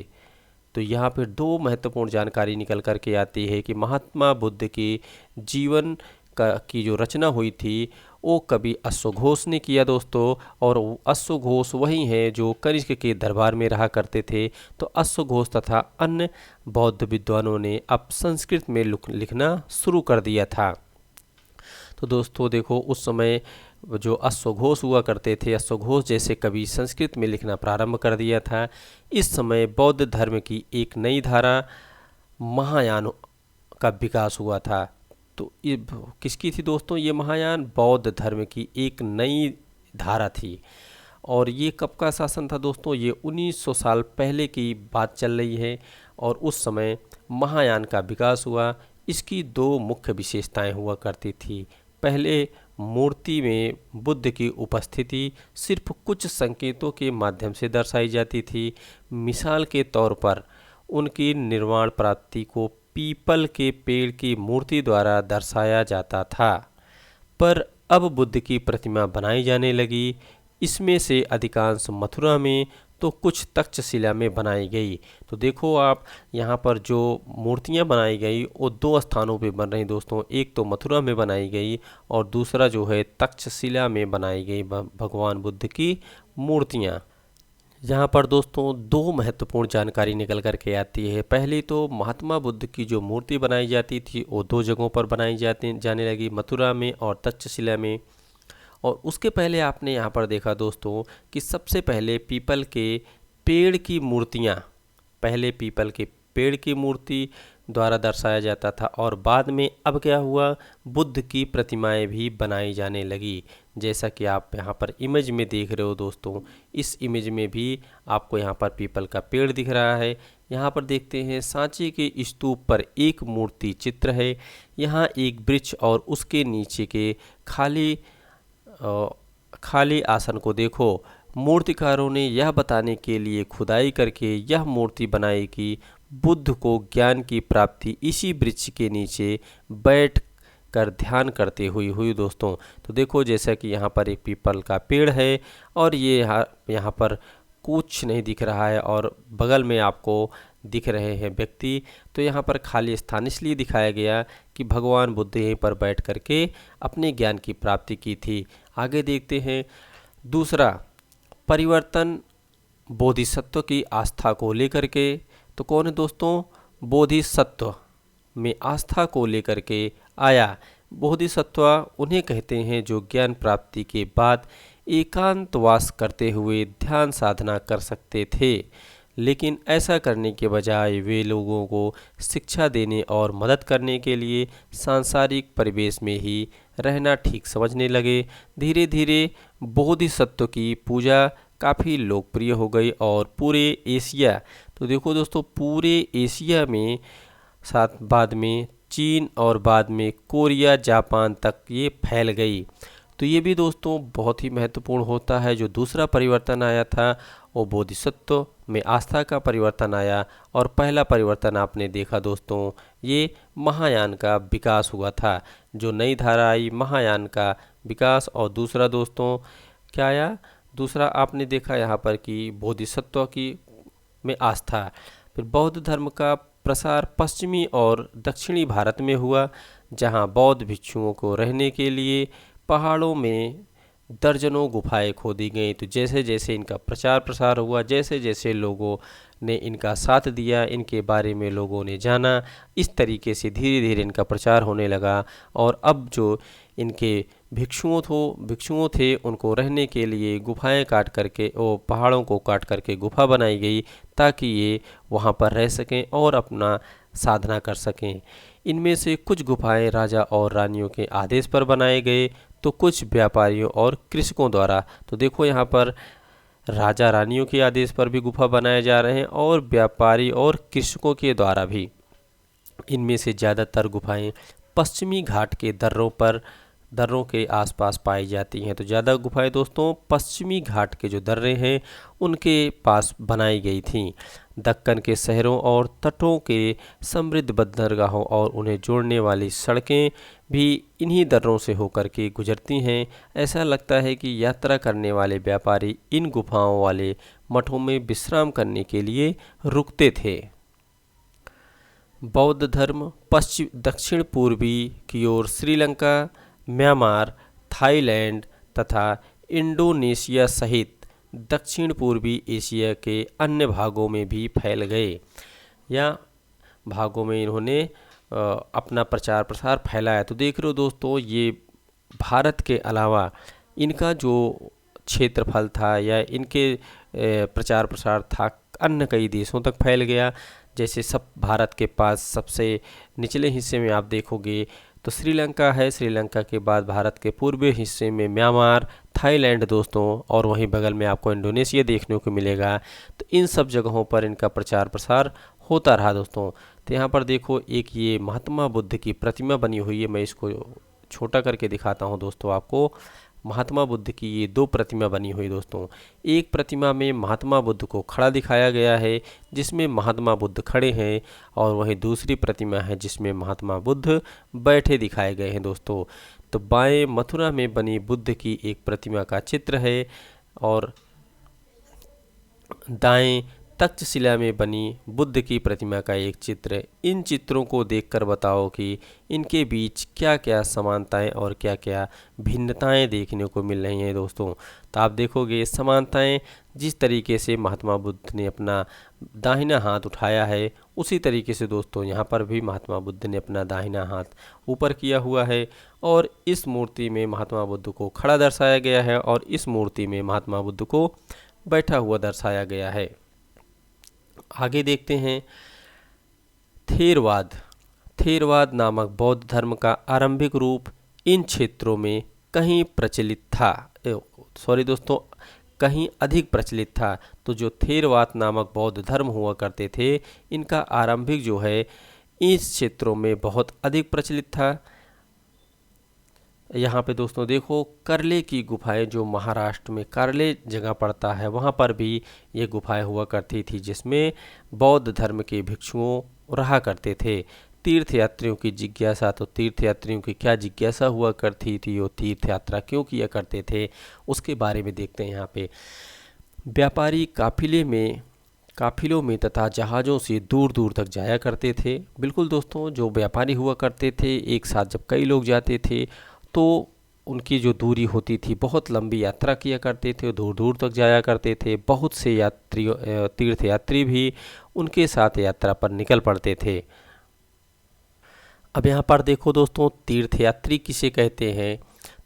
तो यहाँ पर दो महत्वपूर्ण जानकारी निकल करके आती है कि महात्मा बुद्ध के जीवन की जो रचना हुई थी वो कवि अश्वघोष ने किया दोस्तों। और अश्वघोष वही हैं जो कनिष्क के दरबार में रहा करते थे। तो अश्वघोष तथा अन्य बौद्ध विद्वानों ने अब संस्कृत में लिखना शुरू कर दिया था। तो दोस्तों देखो, उस समय जो अश्वघोष हुआ करते थे, अश्वघोष जैसे कवि संस्कृत में लिखना प्रारंभ कर दिया था। इस समय बौद्ध धर्म की एक नई धारा महायान का विकास हुआ था। तो ये किसकी थी दोस्तों? ये महायान बौद्ध धर्म की एक नई धारा थी। और ये कब का शासन था दोस्तों? ये 1900 साल पहले की बात चल रही है। और उस समय महायान का विकास हुआ। इसकी दो मुख्य विशेषताएं हुआ करती थी। पहले, मूर्ति में बुद्ध की उपस्थिति सिर्फ कुछ संकेतों के माध्यम से दर्शाई जाती थी। मिसाल के तौर पर उनकी निर्वाण प्राप्ति को पीपल के पेड़ की मूर्ति द्वारा दर्शाया जाता था। पर अब बुद्ध की प्रतिमा बनाई जाने लगी। इसमें से अधिकांश मथुरा में तो कुछ तक्षशिला में बनाई गई। तो देखो आप, यहाँ पर जो मूर्तियाँ बनाई गई वो दो स्थानों पे बन रही दोस्तों। एक तो मथुरा में बनाई गई और दूसरा जो है तक्षशिला में बनाई गई भगवान बुद्ध की मूर्तियाँ। यहाँ पर दोस्तों दो महत्वपूर्ण जानकारी निकल कर के आती है। पहली तो महात्मा बुद्ध की जो मूर्ति बनाई जाती थी वो दो जगहों पर बनाई जाने लगी, मथुरा में और तक्षशिला में। और उसके पहले आपने यहाँ पर देखा दोस्तों कि सबसे पहले पीपल के पेड़ की मूर्तियाँ, पहले पीपल के पेड़ की मूर्ति द्वारा दर्शाया जाता था। और बाद में अब क्या हुआ, बुद्ध की प्रतिमाएं भी बनाई जाने लगी। जैसा कि आप यहाँ पर इमेज में देख रहे हो दोस्तों, इस इमेज में भी आपको यहाँ पर पीपल का पेड़ दिख रहा है। यहाँ पर देखते हैं सांची के स्तूप पर एक मूर्ति चित्र है। यहाँ एक वृक्ष और उसके नीचे के खाली आसन को देखो। मूर्तिकारों ने यह बताने के लिए खुदाई करके यह मूर्ति बनाई कि बुद्ध को ज्ञान की प्राप्ति इसी वृक्ष के नीचे बैठ कर ध्यान करते हुए हुई दोस्तों। तो देखो, जैसा कि यहाँ पर एक पीपल का पेड़ है और ये यहाँ पर कुछ नहीं दिख रहा है और बगल में आपको दिख रहे हैं व्यक्ति। तो यहाँ पर खाली स्थान इसलिए दिखाया गया कि भगवान बुद्ध यहीं पर बैठ करके अपने ज्ञान की प्राप्ति की थी। आगे देखते हैं दूसरा, परिवर्तन बोधिसत्व की आस्था को लेकर के। तो कौन है दोस्तों? बोधिसत्व में आस्था को लेकर के आया। बोधिसत्व उन्हें कहते हैं जो ज्ञान प्राप्ति के बाद एकांतवास करते हुए ध्यान साधना कर सकते थे, लेकिन ऐसा करने के बजाय वे लोगों को शिक्षा देने और मदद करने के लिए सांसारिक परिवेश में ही रहना ठीक समझने लगे। धीरे धीरे बोधिसत्व की पूजा काफ़ी लोकप्रिय हो गई और पूरे एशिया, तो देखो दोस्तों पूरे एशिया में, साथ बाद में चीन और बाद में कोरिया, जापान तक ये फैल गई। तो ये भी दोस्तों बहुत ही महत्वपूर्ण होता है। जो दूसरा परिवर्तन आया था वो बोधिसत्व में आस्था का परिवर्तन आया। और पहला परिवर्तन आपने देखा दोस्तों, ये महायान का विकास हुआ था। जो नई धारा आई महायान का विकास। और दूसरा दोस्तों क्या आया? दूसरा आपने देखा यहाँ पर कि बोधिसत्व की में आस्था। फिर बौद्ध धर्म का प्रसार पश्चिमी और दक्षिणी भारत में हुआ, जहाँ बौद्ध भिक्षुओं को रहने के लिए पहाड़ों में दर्जनों गुफाएं खोदी गई। तो जैसे जैसे इनका प्रचार प्रसार हुआ, जैसे जैसे लोगों ने इनका साथ दिया, इनके बारे में लोगों ने जाना, इस तरीके से धीरे धीरे इनका प्रचार होने लगा। और अब जो इनके भिक्षुओं थे उनको रहने के लिए गुफाएं काट करके, वो पहाड़ों को काट करके गुफा बनाई गई ताकि ये वहाँ पर रह सकें और अपना साधना कर सकें। इनमें से कुछ गुफाएं राजा और रानियों के आदेश पर बनाए गए, तो कुछ व्यापारियों और कृषकों द्वारा। तो देखो यहाँ पर राजा रानियों के आदेश पर भी गुफा बनाए जा रहे हैं और व्यापारी और कृषकों के द्वारा भी। इनमें से ज़्यादातर गुफाएं पश्चिमी घाट के दर्रों के आसपास पाई जाती हैं। तो ज़्यादा गुफाएं दोस्तों पश्चिमी घाट के जो दर्रे हैं उनके पास बनाई गई थीं। दक्कन के शहरों और तटों के समृद्ध बंदरगाहों और उन्हें जोड़ने वाली सड़कें भी इन्हीं दर्रों से होकर के गुजरती हैं। ऐसा लगता है कि यात्रा करने वाले व्यापारी इन गुफाओं वाले मठों में विश्राम करने के लिए रुकते थे। बौद्ध धर्म दक्षिण पूर्वी की ओर श्रीलंका, म्यांमार, थाईलैंड तथा इंडोनेशिया सहित दक्षिण पूर्वी एशिया के अन्य भागों में भी फैल गए, या भागों में इन्होंने अपना प्रचार प्रसार फैलाया। तो देख रहे हो दोस्तों, ये भारत के अलावा इनका जो क्षेत्रफल था या इनके प्रचार प्रसार था अन्य कई देशों तक फैल गया। जैसे सब भारत के पास सबसे निचले हिस्से में आप देखोगे तो श्रीलंका है, श्रीलंका के बाद भारत के पूर्वी हिस्से में म्यांमार, थाईलैंड दोस्तों, और वहीं बगल में आपको इंडोनेशिया देखने को मिलेगा। तो इन सब जगहों पर इनका प्रचार प्रसार होता रहा दोस्तों। तो यहाँ पर देखो एक ये महात्मा बुद्ध की प्रतिमा बनी हुई है, मैं इसको छोटा करके दिखाता हूँ दोस्तों आपको। महात्मा बुद्ध की ये दो प्रतिमा बनी हुई दोस्तों। एक प्रतिमा में महात्मा बुद्ध को खड़ा दिखाया गया है जिसमें महात्मा बुद्ध खड़े हैं, और वहीं दूसरी प्रतिमा है जिसमें महात्मा बुद्ध बैठे दिखाए गए हैं दोस्तों। तो बाएं मथुरा में बनी बुद्ध की एक प्रतिमा का चित्र है, और दाएं तक्षशिला में बनी बुद्ध की प्रतिमा का एक चित्र। इन चित्रों को देखकर बताओ कि इनके बीच क्या क्या समानताएं और क्या क्या भिन्नताएं देखने को मिल रही हैं दोस्तों। तो आप देखोगे समानताएं, जिस तरीके से महात्मा बुद्ध ने अपना दाहिना हाथ उठाया है उसी तरीके से दोस्तों यहाँ पर भी महात्मा बुद्ध ने अपना दाहिना हाथ ऊपर किया हुआ है, और इस मूर्ति में महात्मा बुद्ध को खड़ा दर्शाया गया है और इस मूर्ति में महात्मा बुद्ध को बैठा हुआ दर्शाया गया है। आगे देखते हैं, थेरवाद। थेरवाद नामक बौद्ध धर्म का आरंभिक रूप इन क्षेत्रों में कहीं प्रचलित था, सॉरी दोस्तों, कहीं अधिक प्रचलित था। तो जो थेरवाद नामक बौद्ध धर्म हुआ करते थे, इनका आरंभिक जो है इस क्षेत्रों में बहुत अधिक प्रचलित था। यहाँ पे दोस्तों देखो करले की गुफाएं, जो महाराष्ट्र में करले जगह पड़ता है, वहाँ पर भी ये गुफाएं हुआ करती थी जिसमें बौद्ध धर्म के भिक्षुओं रहा करते थे। तीर्थयात्रियों की जिज्ञासा, तो तीर्थयात्रियों की क्या जिज्ञासा हुआ करती थी, वो तीर्थ यात्रा क्यों किया करते थे, उसके बारे में देखते हैं यहाँ पे। व्यापारी काफिलों में तथा जहाज़ों से दूर दूर तक जाया करते थे। बिल्कुल दोस्तों, जो व्यापारी हुआ करते थे, एक साथ जब कई लोग जाते थे तो उनकी जो दूरी होती थी, बहुत लंबी यात्रा किया करते थे, दूर दूर तक जाया करते थे। बहुत से तीर्थयात्री भी उनके साथ यात्रा पर निकल पड़ते थे। अब यहाँ पर देखो दोस्तों, तीर्थयात्री किसे कहते हैं?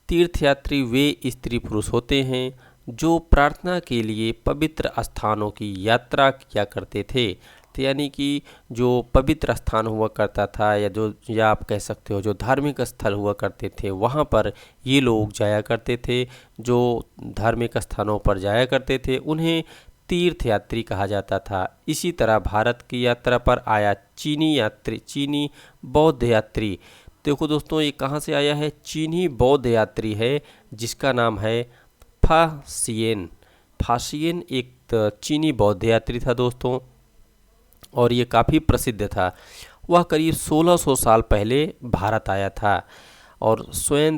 तीर्थयात्री वे स्त्री पुरुष होते हैं जो प्रार्थना के लिए पवित्र स्थानों की यात्रा किया करते थे। तो यानी कि जो पवित्र स्थान हुआ करता था, या आप कह सकते हो जो धार्मिक स्थल हुआ करते थे, वहाँ पर ये लोग जाया करते थे। जो धार्मिक स्थानों पर जाया करते थे उन्हें तीर्थयात्री कहा जाता था। इसी तरह भारत की यात्रा पर आया चीनी बौद्ध यात्री। देखो दोस्तों, ये कहाँ से आया है? चीनी बौद्ध यात्री है जिसका नाम है फासियन। फासियन एक चीनी बौद्ध यात्री था दोस्तों, और ये काफ़ी प्रसिद्ध था। वह करीब 1600 साल पहले भारत आया था। और सोएन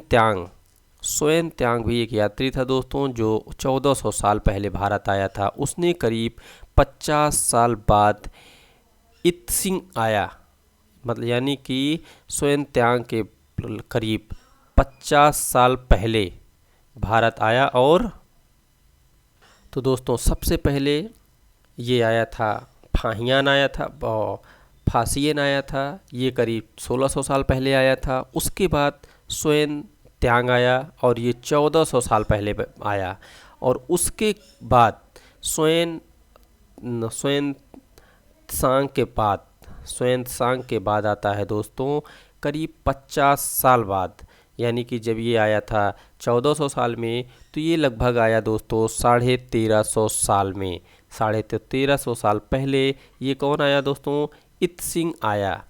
त्यांग भी एक यात्री था दोस्तों, जो 1400 साल पहले भारत आया था। उसने करीब 50 साल बाद इत्सिंग आया, मतलब यानी कि सोएन त्यांग के करीब 50 साल पहले भारत आया। और तो दोस्तों सबसे पहले ये आया था फाहियान आया था, फासियन आया था, ये करीब 1600 साल पहले आया था। उसके बाद सोएन त्यांग आया और ये 1400 साल पहले आया। और उसके बाद सोएन सांग के बाद आता है दोस्तों करीब 50 साल बाद, यानी कि जब ये आया था 1400 साल में, तो ये लगभग आया दोस्तों 1350 साल में। 1350 साल पहले ये कौन आया दोस्तों? इत्सिंग आया।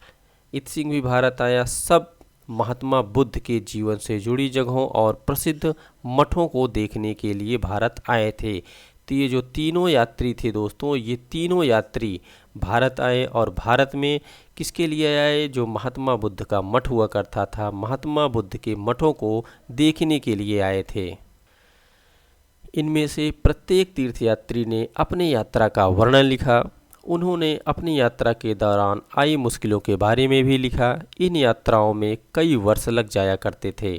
इत्सिंग भी भारत आया। सब महात्मा बुद्ध के जीवन से जुड़ी जगहों और प्रसिद्ध मठों को देखने के लिए भारत आए थे। तो ये जो तीनों यात्री थे दोस्तों, ये तीनों यात्री भारत आए, और भारत में किसके लिए आए? जो महात्मा बुद्ध का मठ हुआ करता था, महात्मा बुद्ध के मठों को देखने के लिए आए थे। इनमें से प्रत्येक तीर्थयात्री ने अपनी यात्रा का वर्णन लिखा। उन्होंने अपनी यात्रा के दौरान आई मुश्किलों के बारे में भी लिखा। इन यात्राओं में कई वर्ष लग जाया करते थे।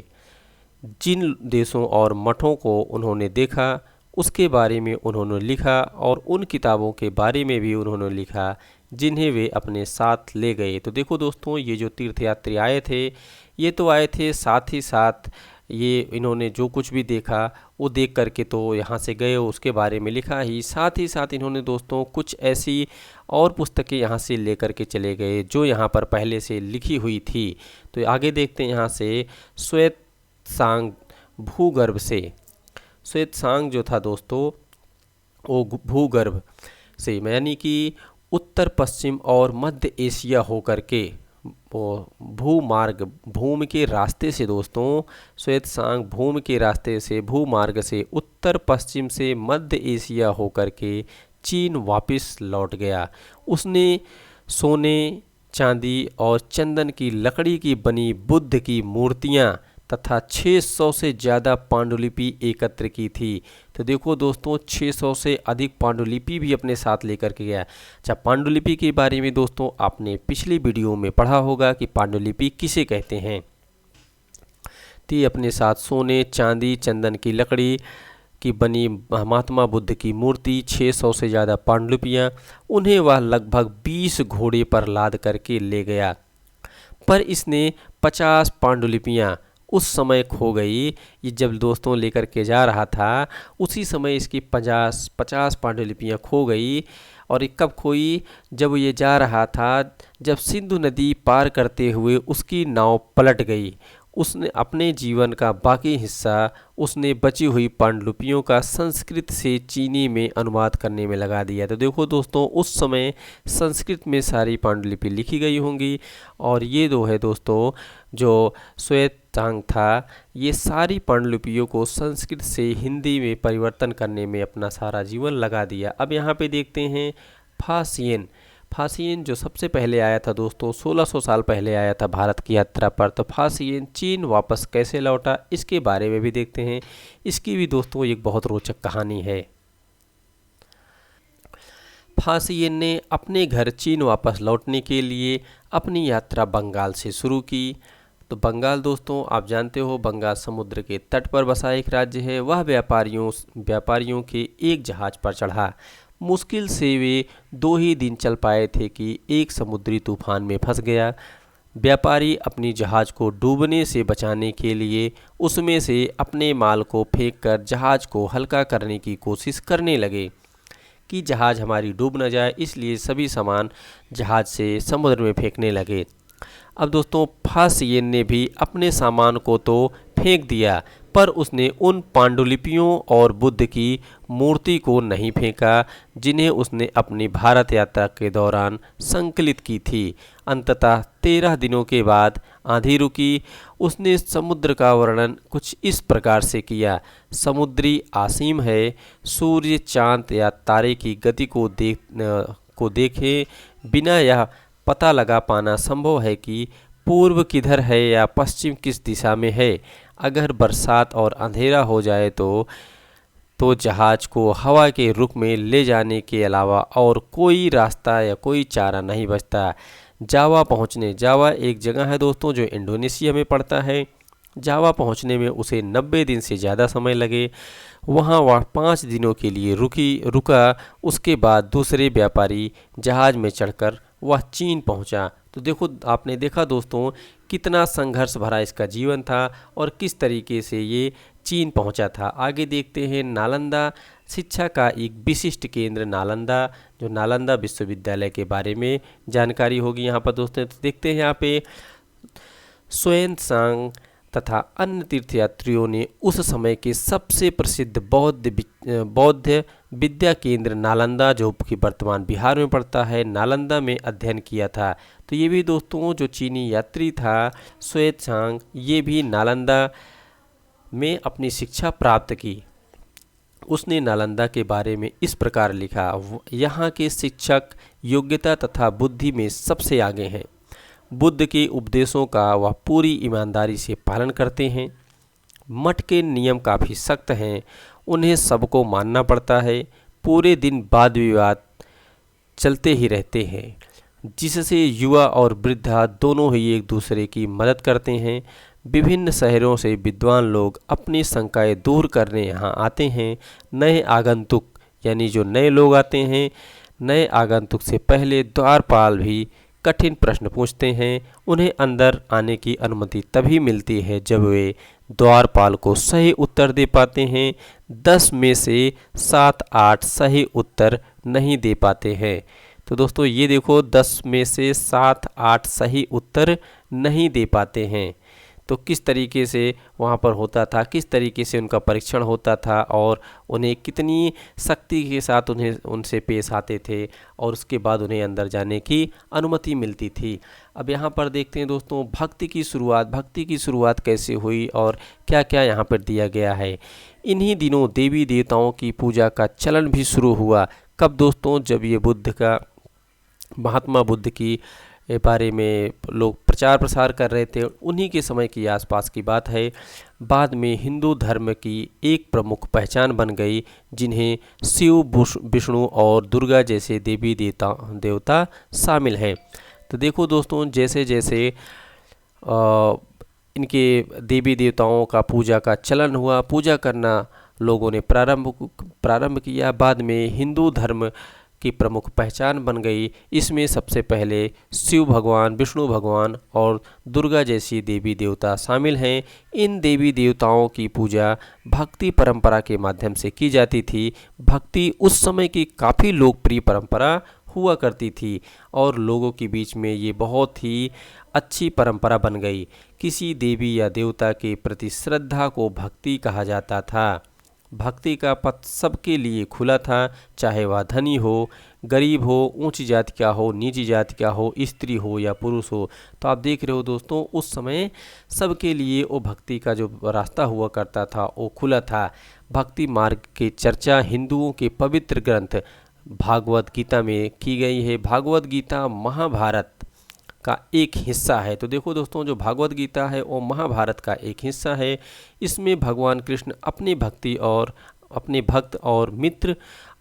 जिन देशों और मठों को उन्होंने देखा उसके बारे में उन्होंने लिखा और उन किताबों के बारे में भी उन्होंने लिखा जिन्हें वे अपने साथ ले गए। तो देखो दोस्तों, ये जो तीर्थयात्री आए थे, ये तो आए थे, साथ ही साथ ये इन्होंने जो कुछ भी देखा वो देख करके तो यहाँ से गए, उसके बारे में लिखा ही, साथ ही साथ इन्होंने दोस्तों कुछ ऐसी और पुस्तकें यहाँ से लेकर के चले गए जो यहाँ पर पहले से लिखी हुई थी। तो आगे देखते हैं यहाँ से, श्वेत सांग भूगर्भ से। श्वेत सांग जो था दोस्तों वो भूगर्भ से यानी कि उत्तर पश्चिम और मध्य एशिया होकर के वो भूमार्ग भूमि के रास्ते से दोस्तों, श्वेत सांग भूमि के रास्ते से भूमार्ग से उत्तर पश्चिम से मध्य एशिया होकर के चीन वापस लौट गया। उसने सोने, चांदी और चंदन की लकड़ी की बनी बुद्ध की मूर्तियां तथा 600 से ज़्यादा पांडुलिपि एकत्र की थी। तो देखो दोस्तों, 600 से अधिक पांडुलिपि भी अपने साथ लेकर के गया। अच्छा, पांडुलिपि के बारे में दोस्तों आपने पिछली वीडियो में पढ़ा होगा कि पांडुलिपि किसे कहते हैं। तो अपने साथ सोने, चांदी, चंदन की लकड़ी की बनी महात्मा बुद्ध की मूर्ति, 600 से ज़्यादा पांडुलिपियाँ, उन्हें वह लगभग 20 घोड़े पर लाद करके ले गया। पर इसने 50 पांडुलिपियाँ उस समय खो गई। ये जब दोस्तों लेकर के जा रहा था उसी समय इसकी 50 पांडुलिपियाँ खो गई। और ये कब खोई? जब ये जा रहा था, जब सिंधु नदी पार करते हुए उसकी नाव पलट गई। उसने अपने जीवन का बाकी हिस्सा उसने बची हुई पांडुलिपियों का संस्कृत से चीनी में अनुवाद करने में लगा दिया। तो देखो दोस्तों, उस समय संस्कृत में सारी पांडुलिपि लिखी गई होंगी और ये दो है दोस्तों जो श्वेत सांग था, ये सारी पांडुलिपियों को संस्कृत से हिंदी में परिवर्तन करने में अपना सारा जीवन लगा दिया। अब यहाँ पे देखते हैं फासियन। फासियन जो सबसे पहले आया था दोस्तों, 1600 साल पहले आया था भारत की यात्रा पर। तो फासियन चीन वापस कैसे लौटा, इसके बारे में भी देखते हैं। इसकी भी दोस्तों एक बहुत रोचक कहानी है। फासियन ने अपने घर चीन वापस लौटने के लिए अपनी यात्रा बंगाल से शुरू की। तो बंगाल दोस्तों आप जानते हो, बंगाल समुद्र के तट पर बसा एक राज्य है। वह व्यापारियों के एक जहाज़ पर चढ़ा। मुश्किल से वे 2 ही दिन चल पाए थे कि एक समुद्री तूफान में फंस गया। व्यापारी अपनी जहाज़ को डूबने से बचाने के लिए उसमें से अपने माल को फेंककर जहाज़ को हल्का करने की कोशिश करने लगे कि जहाज़ हमारी डूब न जाए, इसलिए सभी सामान जहाज़ से समुद्र में फेंकने लगे। अब दोस्तों फासियन ने भी अपने सामान को तो फेंक दिया, पर उसने उन पांडुलिपियों और बुद्ध की मूर्ति को नहीं फेंका जिन्हें उसने अपनी भारत यात्रा के दौरान संकलित की थी। अंततः 13 दिनों के बाद आंधी रुकी। उसने समुद्र का वर्णन कुछ इस प्रकार से किया: समुद्री असीम है, सूर्य, चांद या तारे की गति को देखे बिना यह पता लगा पाना संभव है कि पूर्व किधर है या पश्चिम किस दिशा में है। अगर बरसात और अंधेरा हो जाए तो जहाज़ को हवा के रुख में ले जाने के अलावा और कोई रास्ता या कोई चारा नहीं बचता। जावा एक जगह है दोस्तों जो इंडोनेशिया में पड़ता है। जावा पहुंचने में उसे 90 दिन से ज़्यादा समय लगे। वहां वह 5 दिनों के लिए रुका। उसके बाद दूसरे व्यापारी जहाज़ में चढ़कर वह चीन पहुंचा। तो देखो, आपने देखा दोस्तों कितना संघर्ष भरा इसका जीवन था और किस तरीके से ये चीन पहुंचा था। आगे देखते हैं नालंदा। शिक्षा का एक विशिष्ट केंद्र नालंदा, जो नालंदा विश्वविद्यालय के बारे में जानकारी होगी यहाँ पर दोस्तों। तो देखते हैं यहाँ पे श्वेत सांग तथा अन्य तीर्थयात्रियों ने उस समय के सबसे प्रसिद्ध बौद्ध विद्या केंद्र नालंदा, जो कि वर्तमान बिहार में पड़ता है, नालंदा में अध्ययन किया था। तो ये भी दोस्तों जो चीनी यात्री था श्वेत सांग, ये भी नालंदा में अपनी शिक्षा प्राप्त की। उसने नालंदा के बारे में इस प्रकार लिखा: यहाँ के शिक्षक योग्यता तथा बुद्धि में सबसे आगे हैं। बुद्ध के उपदेशों का वह पूरी ईमानदारी से पालन करते हैं। मठ के नियम काफ़ी सख्त हैं, उन्हें सबको मानना पड़ता है। पूरे दिन वाद विवाद चलते ही रहते हैं, जिससे युवा और वृद्धा दोनों ही एक दूसरे की मदद करते हैं। विभिन्न शहरों से विद्वान लोग अपनी शंकाएं दूर करने यहाँ आते हैं। नए आगंतुक यानी जो नए लोग आते हैं, नए आगंतुक से पहले द्वारपाल भी कठिन प्रश्न पूछते हैं। उन्हें अंदर आने की अनुमति तभी मिलती है जब वे द्वारपाल को सही उत्तर दे पाते हैं। 10 में से 7-8 सही उत्तर नहीं दे पाते हैं। तो दोस्तों ये देखो, 10 में से 7-8 सही उत्तर नहीं दे पाते हैं। तो किस तरीके से वहाँ पर होता था, किस तरीके से उनका परीक्षण होता था और उन्हें कितनी सख्ती के साथ उनसे पेश आते थे और उसके बाद उन्हें अंदर जाने की अनुमति मिलती थी। अब यहाँ पर देखते हैं दोस्तों, भक्ति की शुरुआत कैसे हुई और क्या क्या यहाँ पर दिया गया है। इन्हीं दिनों देवी देवताओं की पूजा का चलन भी शुरू हुआ। कब दोस्तों? जब ये महात्मा बुद्ध की बारे में लोग प्रचार प्रसार कर रहे थे, उन्हीं के समय की आसपास की बात है। बाद में हिंदू धर्म की एक प्रमुख पहचान बन गई, जिन्हें शिव, विष्णु और दुर्गा जैसे देवी देवता शामिल हैं। तो देखो दोस्तों, जैसे जैसे इनके देवी देवताओं का पूजा का चलन हुआ, पूजा करना लोगों ने प्रारंभ किया। बाद में हिंदू धर्म की प्रमुख पहचान बन गई। इसमें सबसे पहले शिव भगवान, विष्णु भगवान और दुर्गा जैसी देवी देवता शामिल हैं। इन देवी देवताओं की पूजा भक्ति परंपरा के माध्यम से की जाती थी। भक्ति उस समय की काफ़ी लोकप्रिय परंपरा हुआ करती थी और लोगों के बीच में ये बहुत ही अच्छी परंपरा बन गई। किसी देवी या देवता के प्रति श्रद्धा को भक्ति कहा जाता था। भक्ति का पथ सबके लिए खुला था, चाहे वह धनी हो, गरीब हो, ऊंची जाति का हो, नीची जाति का हो, स्त्री हो या पुरुष हो। तो आप देख रहे हो दोस्तों, उस समय सबके लिए वो भक्ति का जो रास्ता हुआ करता था वो खुला था। भक्ति मार्ग की चर्चा हिंदुओं के पवित्र ग्रंथ भागवत गीता में की गई है। भागवत गीता महाभारत का एक हिस्सा है। तो देखो दोस्तों, जो भागवत गीता है वो महाभारत का एक हिस्सा है। इसमें भगवान कृष्ण अपने भक्त और मित्र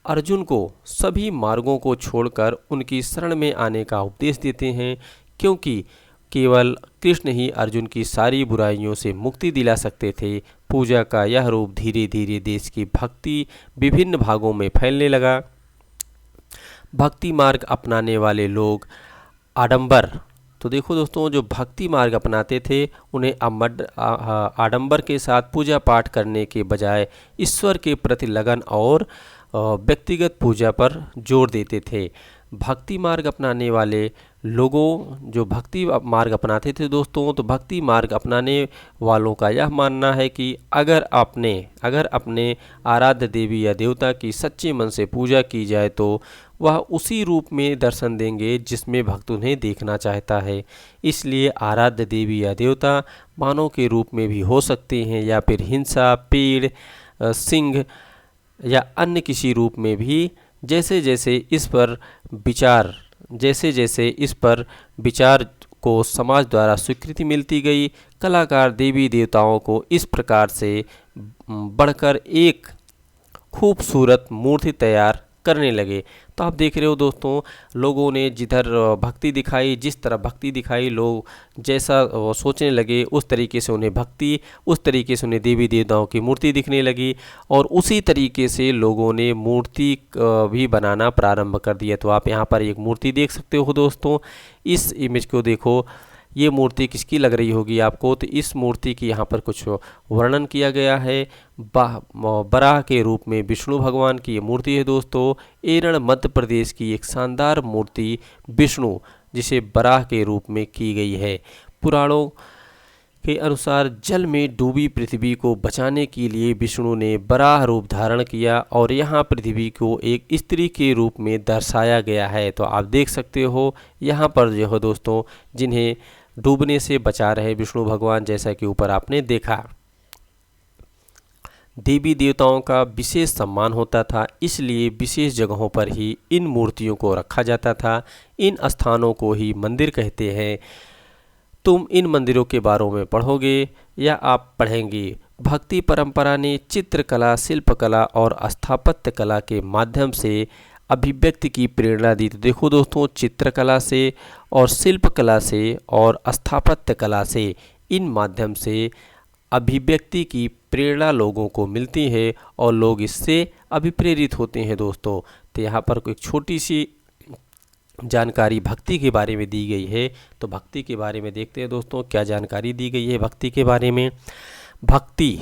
अर्जुन को सभी मार्गों को छोड़कर उनकी शरण में आने का उपदेश देते हैं, क्योंकि केवल कृष्ण ही अर्जुन की सारी बुराइयों से मुक्ति दिला सकते थे। पूजा का यह रूप धीरे धीरे देश की भक्ति विभिन्न भागों में फैलने लगा। भक्ति मार्ग अपनाने वाले लोग आडंबर, तो देखो दोस्तों, जो भक्ति मार्ग अपनाते थे उन्हें आडंबर के साथ पूजा पाठ करने के बजाय ईश्वर के प्रति लगन और व्यक्तिगत पूजा पर जोर देते थे। भक्ति मार्ग अपनाने वाले लोगों जो भक्ति मार्ग अपनाते थे दोस्तों, तो भक्ति मार्ग अपनाने वालों का यह मानना है कि अगर अपने आराध्य देवी या देवता की सच्चे मन से पूजा की जाए तो वह उसी रूप में दर्शन देंगे जिसमें भक्त उन्हें देखना चाहता है। इसलिए आराध्य देवी या देवता मानव के रूप में भी हो सकते हैं या फिर हिंसा, पेड़, सिंह या अन्य किसी रूप में भी। जैसे जैसे इस पर विचार को समाज द्वारा स्वीकृति मिलती गई, कलाकार देवी देवताओं को इस प्रकार से बढ़कर एक खूबसूरत मूर्ति तैयार करने लगे। तो आप देख रहे हो दोस्तों, लोगों ने जिस तरह भक्ति दिखाई, लोग जैसा सोचने लगे उस तरीके से उन्हें देवी देवताओं की मूर्ति दिखने लगी और उसी तरीके से लोगों ने मूर्ति भी बनाना प्रारंभ कर दिया। तो आप यहाँ पर एक मूर्ति देख सकते हो दोस्तों। इस इमेज को देखो, ये मूर्ति किसकी लग रही होगी आपको? तो इस मूर्ति की यहाँ पर कुछ वर्णन किया गया है। बराह के रूप में विष्णु भगवान की ये मूर्ति है दोस्तों। एरण मध्य प्रदेश की एक शानदार मूर्ति विष्णु, जिसे बराह के रूप में की गई है। पुराणों के अनुसार जल में डूबी पृथ्वी को बचाने के लिए विष्णु ने बराह रूप धारण किया और यहाँ पृथ्वी को एक स्त्री के रूप में दर्शाया गया है। तो आप देख सकते हो यहाँ पर जो है दोस्तों, जिन्हें डूबने से बचा रहे विष्णु भगवान, जैसा कि ऊपर आपने देखा। देवी देवताओं का विशेष सम्मान होता था, इसलिए विशेष जगहों पर ही इन मूर्तियों को रखा जाता था। इन स्थानों को ही मंदिर कहते हैं। तुम इन मंदिरों के बारे में पढ़ोगे या आप पढ़ेंगे। भक्ति परंपरा ने चित्रकला, शिल्पकला और स्थापत्य कला के माध्यम से अभिव्यक्ति की प्रेरणा दी। तो देखो दोस्तों, चित्रकला से और शिल्पकला से और स्थापत्य कला से इन माध्यम से अभिव्यक्ति की प्रेरणा लोगों को मिलती है और लोग इससे अभिप्रेरित होते हैं दोस्तों। तो यहाँ पर एक छोटी सी जानकारी भक्ति के बारे में दी गई है। तो भक्ति के बारे में देखते हैं दोस्तों, क्या जानकारी दी गई है भक्ति के बारे में। भक्ति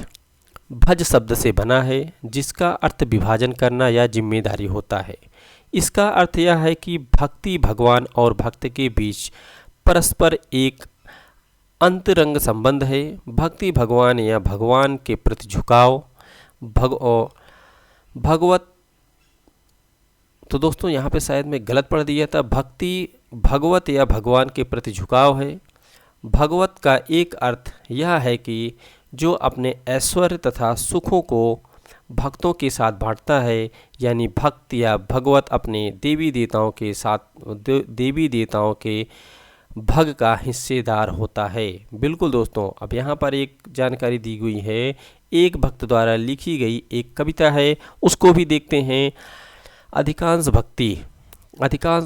भज शब्द से बना है, जिसका अर्थ विभाजन करना या जिम्मेदारी होता है। इसका अर्थ यह है कि भक्ति भगवान और भक्त के बीच परस्पर एक अंतरंग संबंध है। भक्ति भगवान या भगवान के प्रति झुकाव भगवत। तो दोस्तों यहाँ पे शायद मैं गलत पढ़ दिया था। भक्ति भगवत या भगवान के प्रति झुकाव है। भगवत का एक अर्थ यह है कि जो अपने ऐश्वर्य तथा सुखों को भक्तों के साथ बांटता है, यानी भक्त या भगवत अपने देवी देवताओं के साथ देवी देवताओं के भग का हिस्सेदार होता है। बिल्कुल दोस्तों, अब यहाँ पर एक जानकारी दी गई है, एक भक्त द्वारा लिखी गई एक कविता है, उसको भी देखते हैं। अधिकांश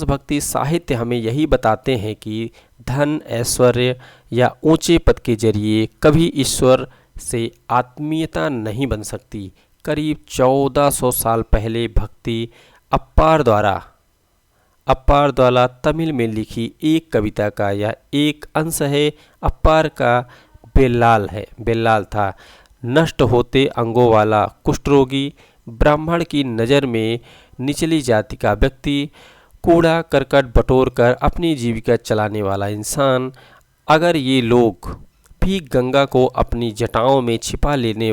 भक्ति साहित्य हमें यही बताते हैं कि धन ऐश्वर्य या ऊंचे पद के जरिए कभी ईश्वर से आत्मीयता नहीं बन सकती। करीब 1400 साल पहले भक्ति अप्पार द्वारा तमिल में लिखी एक कविता का यह एक अंश है। अप्पार का बेल्लाल था नष्ट होते अंगों वाला कुष्ठरोगी, ब्राह्मण की नज़र में निचली जाति का व्यक्ति, कूड़ा करकट बटोर कर अपनी जीविका चलाने वाला इंसान। अगर ये लोग भी गंगा को अपनी जटाओं में छिपा लेने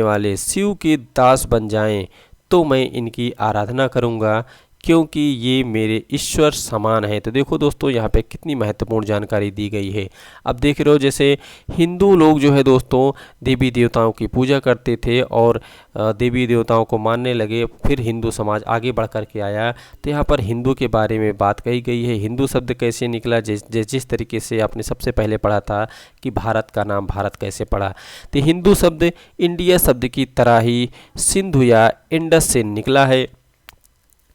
वाले शिव के दास बन जाएं, तो मैं इनकी आराधना करूंगा, क्योंकि ये मेरे ईश्वर समान है। तो देखो दोस्तों, यहाँ पे कितनी महत्वपूर्ण जानकारी दी गई है। अब देख रहे हो, जैसे हिंदू लोग जो है दोस्तों देवी देवताओं की पूजा करते थे और देवी देवताओं को मानने लगे, फिर हिंदू समाज आगे बढ़ कर के आया। तो यहाँ पर हिंदू के बारे में बात कही गई है। हिंदू शब्द कैसे निकला, जिस तरीके से आपने सबसे पहले पढ़ा था कि भारत का नाम भारत कैसे पड़ा। तो हिंदू शब्द इंडिया शब्द की तरह ही सिंधु या इंडस से निकला है।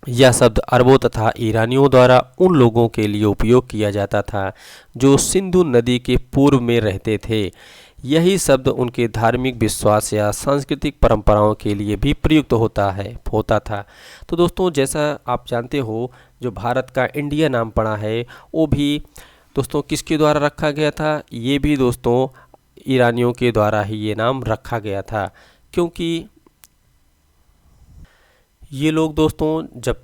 यह शब्द अरबों तथा ईरानियों द्वारा उन लोगों के लिए उपयोग किया जाता था जो सिंधु नदी के पूर्व में रहते थे। यही शब्द उनके धार्मिक विश्वास या सांस्कृतिक परंपराओं के लिए भी प्रयुक्त होता था। तो दोस्तों, जैसा आप जानते हो, जो भारत का इंडिया नाम पड़ा है वो भी दोस्तों किसके द्वारा रखा गया था? ये भी दोस्तों ईरानियों के द्वारा ही ये नाम रखा गया था, क्योंकि ये लोग दोस्तों जब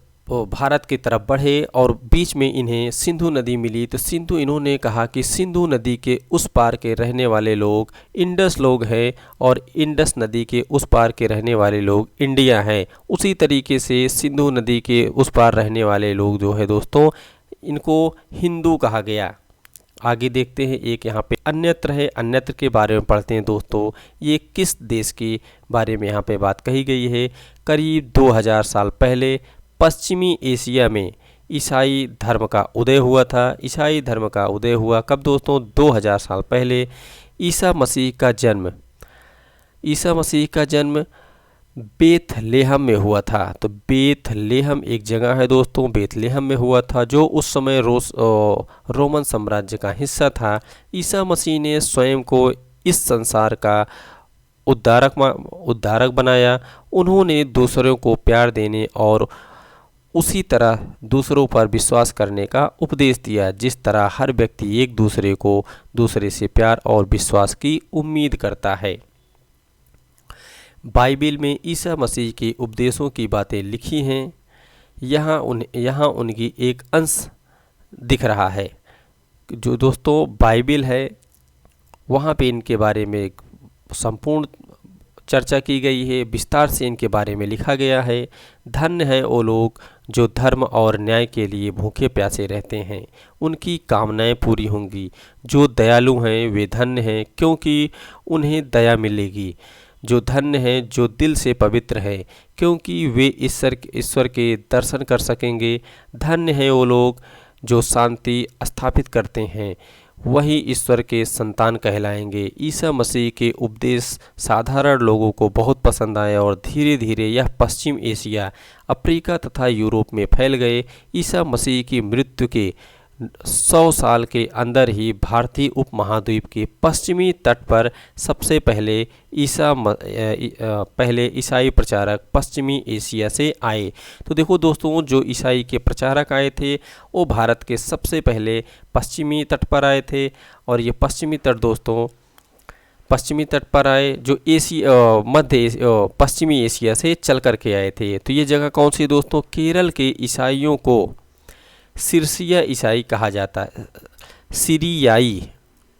भारत की तरफ बढ़े और बीच में इन्हें सिंधु नदी मिली, तो इन्होंने कहा कि सिंधु नदी के उस पार के रहने वाले लोग इंडस लोग हैं और इंडस नदी के उस पार के रहने वाले लोग इंडिया हैं। उसी तरीके से सिंधु नदी के उस पार रहने वाले लोग जो है दोस्तों, इनको हिंदू कहा गया। आगे देखते हैं, एक यहाँ पे अन्यत्र है, अन्यत्र के बारे में पढ़ते हैं दोस्तों। ये किस देश के बारे में यहाँ पे बात कही गई है? करीब 2000 साल पहले पश्चिमी एशिया में ईसाई धर्म का उदय हुआ था। ईसाई धर्म का उदय हुआ कब दोस्तों? 2000 साल पहले। ईसा मसीह का जन्म बेथलेहम में हुआ था। तो बेथलेहम एक जगह है दोस्तों, बेथलेहम में हुआ था, जो उस समय रोमन साम्राज्य का हिस्सा था। ईसा मसीह ने स्वयं को इस संसार का उद्धारक बनाया। उन्होंने दूसरों को प्यार देने और उसी तरह दूसरों पर विश्वास करने का उपदेश दिया, जिस तरह हर व्यक्ति एक दूसरे से प्यार और विश्वास की उम्मीद करता है। बाइबिल में ईसा मसीह के उपदेशों की बातें लिखी हैं। यहाँ उनकी एक अंश दिख रहा है। जो दोस्तों बाइबिल है, वहाँ पे इनके बारे में एक संपूर्ण चर्चा की गई है, विस्तार से इनके बारे में लिखा गया है। धन्य है वो लोग जो धर्म और न्याय के लिए भूखे प्यासे रहते हैं, उनकी कामनाएं पूरी होंगी। जो दयालु हैं वे धन्य हैं, क्योंकि उन्हें दया मिलेगी। जो धन्य हैं जो दिल से पवित्र हैं, क्योंकि वे ईश्वर के दर्शन कर सकेंगे। धन्य हैं वो लोग जो शांति स्थापित करते हैं, वही ईश्वर के संतान कहलाएंगे। ईसा मसीह के उपदेश साधारण लोगों को बहुत पसंद आए और धीरे धीरे यह पश्चिम एशिया, अफ्रीका तथा यूरोप में फैल गए। ईसा मसीह की मृत्यु के 100 साल के अंदर ही भारतीय उपमहाद्वीप के पश्चिमी तट पर सबसे पहले पहले ईसाई प्रचारक पश्चिमी एशिया से आए। तो देखो दोस्तों, जो ईसाई के प्रचारक आए थे वो भारत के सबसे पहले पश्चिमी तट पर आए थे। और ये पश्चिमी तट दोस्तों, पश्चिमी तट पर आए जो पश्चिमी एशिया से चल कर के आए थे। तो ये जगह कौन सी दोस्तों? केरल के ईसाइयों को सिरसिया ईसाई कहा जाता है, सीरियाई।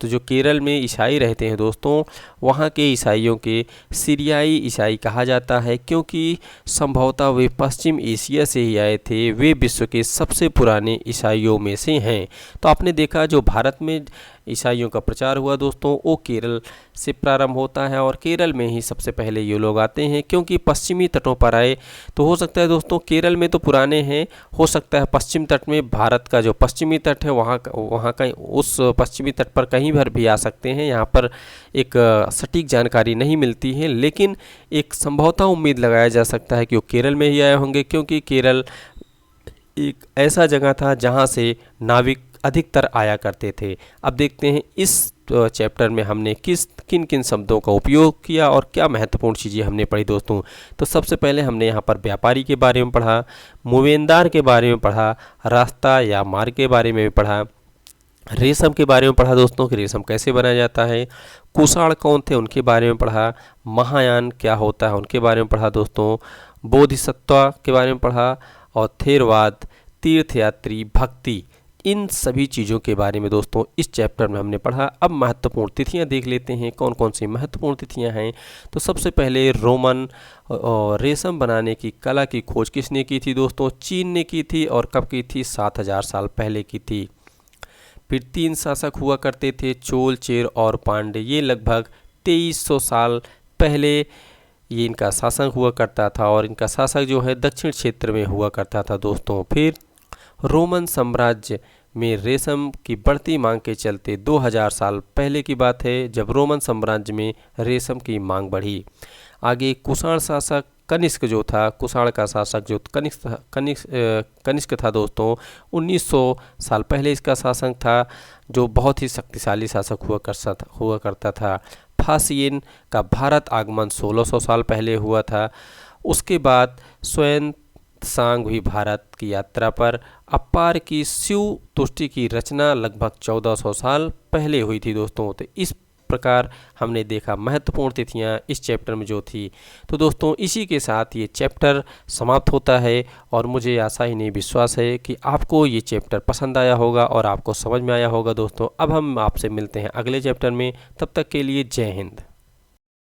तो जो केरल में ईसाई रहते हैं दोस्तों, वहाँ के ईसाइयों के सीरियाई ईसाई कहा जाता है, क्योंकि संभवतः वे पश्चिम एशिया से ही आए थे। वे विश्व के सबसे पुराने ईसाइयों में से हैं। तो आपने देखा जो भारत में ईसाइयों का प्रचार हुआ दोस्तों, वो केरल से प्रारंभ होता है और केरल में ही सबसे पहले ये लोग आते हैं, क्योंकि पश्चिमी तटों पर आए। तो हो सकता है दोस्तों केरल में तो पुराने हैं, हो सकता है पश्चिम तट में, भारत का जो पश्चिमी तट है वहाँ का उस पश्चिमी तट पर कहीं भर भी आ सकते हैं। यहाँ पर एक सटीक जानकारी नहीं मिलती है, लेकिन एक संभवतः उम्मीद लगाया जा सकता है कि वो केरल में ही आए होंगे, क्योंकि केरल एक ऐसा जगह था जहाँ से नाविक अधिकतर आया करते थे। अब देखते हैं इस चैप्टर में हमने किन किन शब्दों का उपयोग किया और क्या महत्वपूर्ण चीज़ें हमने पढ़ी दोस्तों। तो सबसे पहले हमने यहाँ पर व्यापारी के बारे में पढ़ा, मुवेंदार के बारे में पढ़ा, रास्ता या मार्ग के बारे में भी पढ़ा, रेशम के बारे में पढ़ा दोस्तों कि रेशम कैसे बनाया जाता है, कुषाण कौन थे उनके बारे में पढ़ा, महायान क्या होता है उनके बारे में पढ़ा दोस्तों, बोधिसत्व के बारे में पढ़ा, और थेरवाद, तीर्थयात्री, भक्ति, इन सभी चीज़ों के बारे में दोस्तों इस चैप्टर में हमने पढ़ा। अब महत्वपूर्ण तिथियां देख लेते हैं, कौन कौन सी महत्वपूर्ण तिथियां हैं। तो सबसे पहले रोमन रेशम बनाने की कला की खोज किसने की थी दोस्तों? चीन ने की थी। और कब की थी? 7000 साल पहले की थी। फिर 3 शासक हुआ करते थे, चोल, चेर और पांडे। ये लगभग 2300 साल पहले ये इनका शासन हुआ करता था, और इनका शासक जो है दक्षिण क्षेत्र में हुआ करता था दोस्तों। फिर रोमन साम्राज्य में रेशम की बढ़ती मांग के चलते 2000 साल पहले की बात है, जब रोमन साम्राज्य में रेशम की मांग बढ़ी। आगे कुषाण शासक कनिष्क जो था, कुषाण का शासक जो कनिष्क था दोस्तों, 1900 साल पहले इसका शासन था, जो बहुत ही शक्तिशाली शासक हुआ करता था। फासियन का भारत आगमन 1600 साल पहले हुआ था। उसके बाद स्वयं सांग भी भारत की यात्रा पर। अपार की शिव तुष्टि की रचना लगभग 1400 साल पहले हुई थी दोस्तों। तो इस प्रकार हमने देखा महत्वपूर्ण तिथियां इस चैप्टर में जो थी। तो दोस्तों इसी के साथ ये चैप्टर समाप्त होता है, और मुझे आशा ही नहीं विश्वास है कि आपको ये चैप्टर पसंद आया होगा और आपको समझ में आया होगा दोस्तों। अब हम आपसे मिलते हैं अगले चैप्टर में, तब तक के लिए जय हिंद।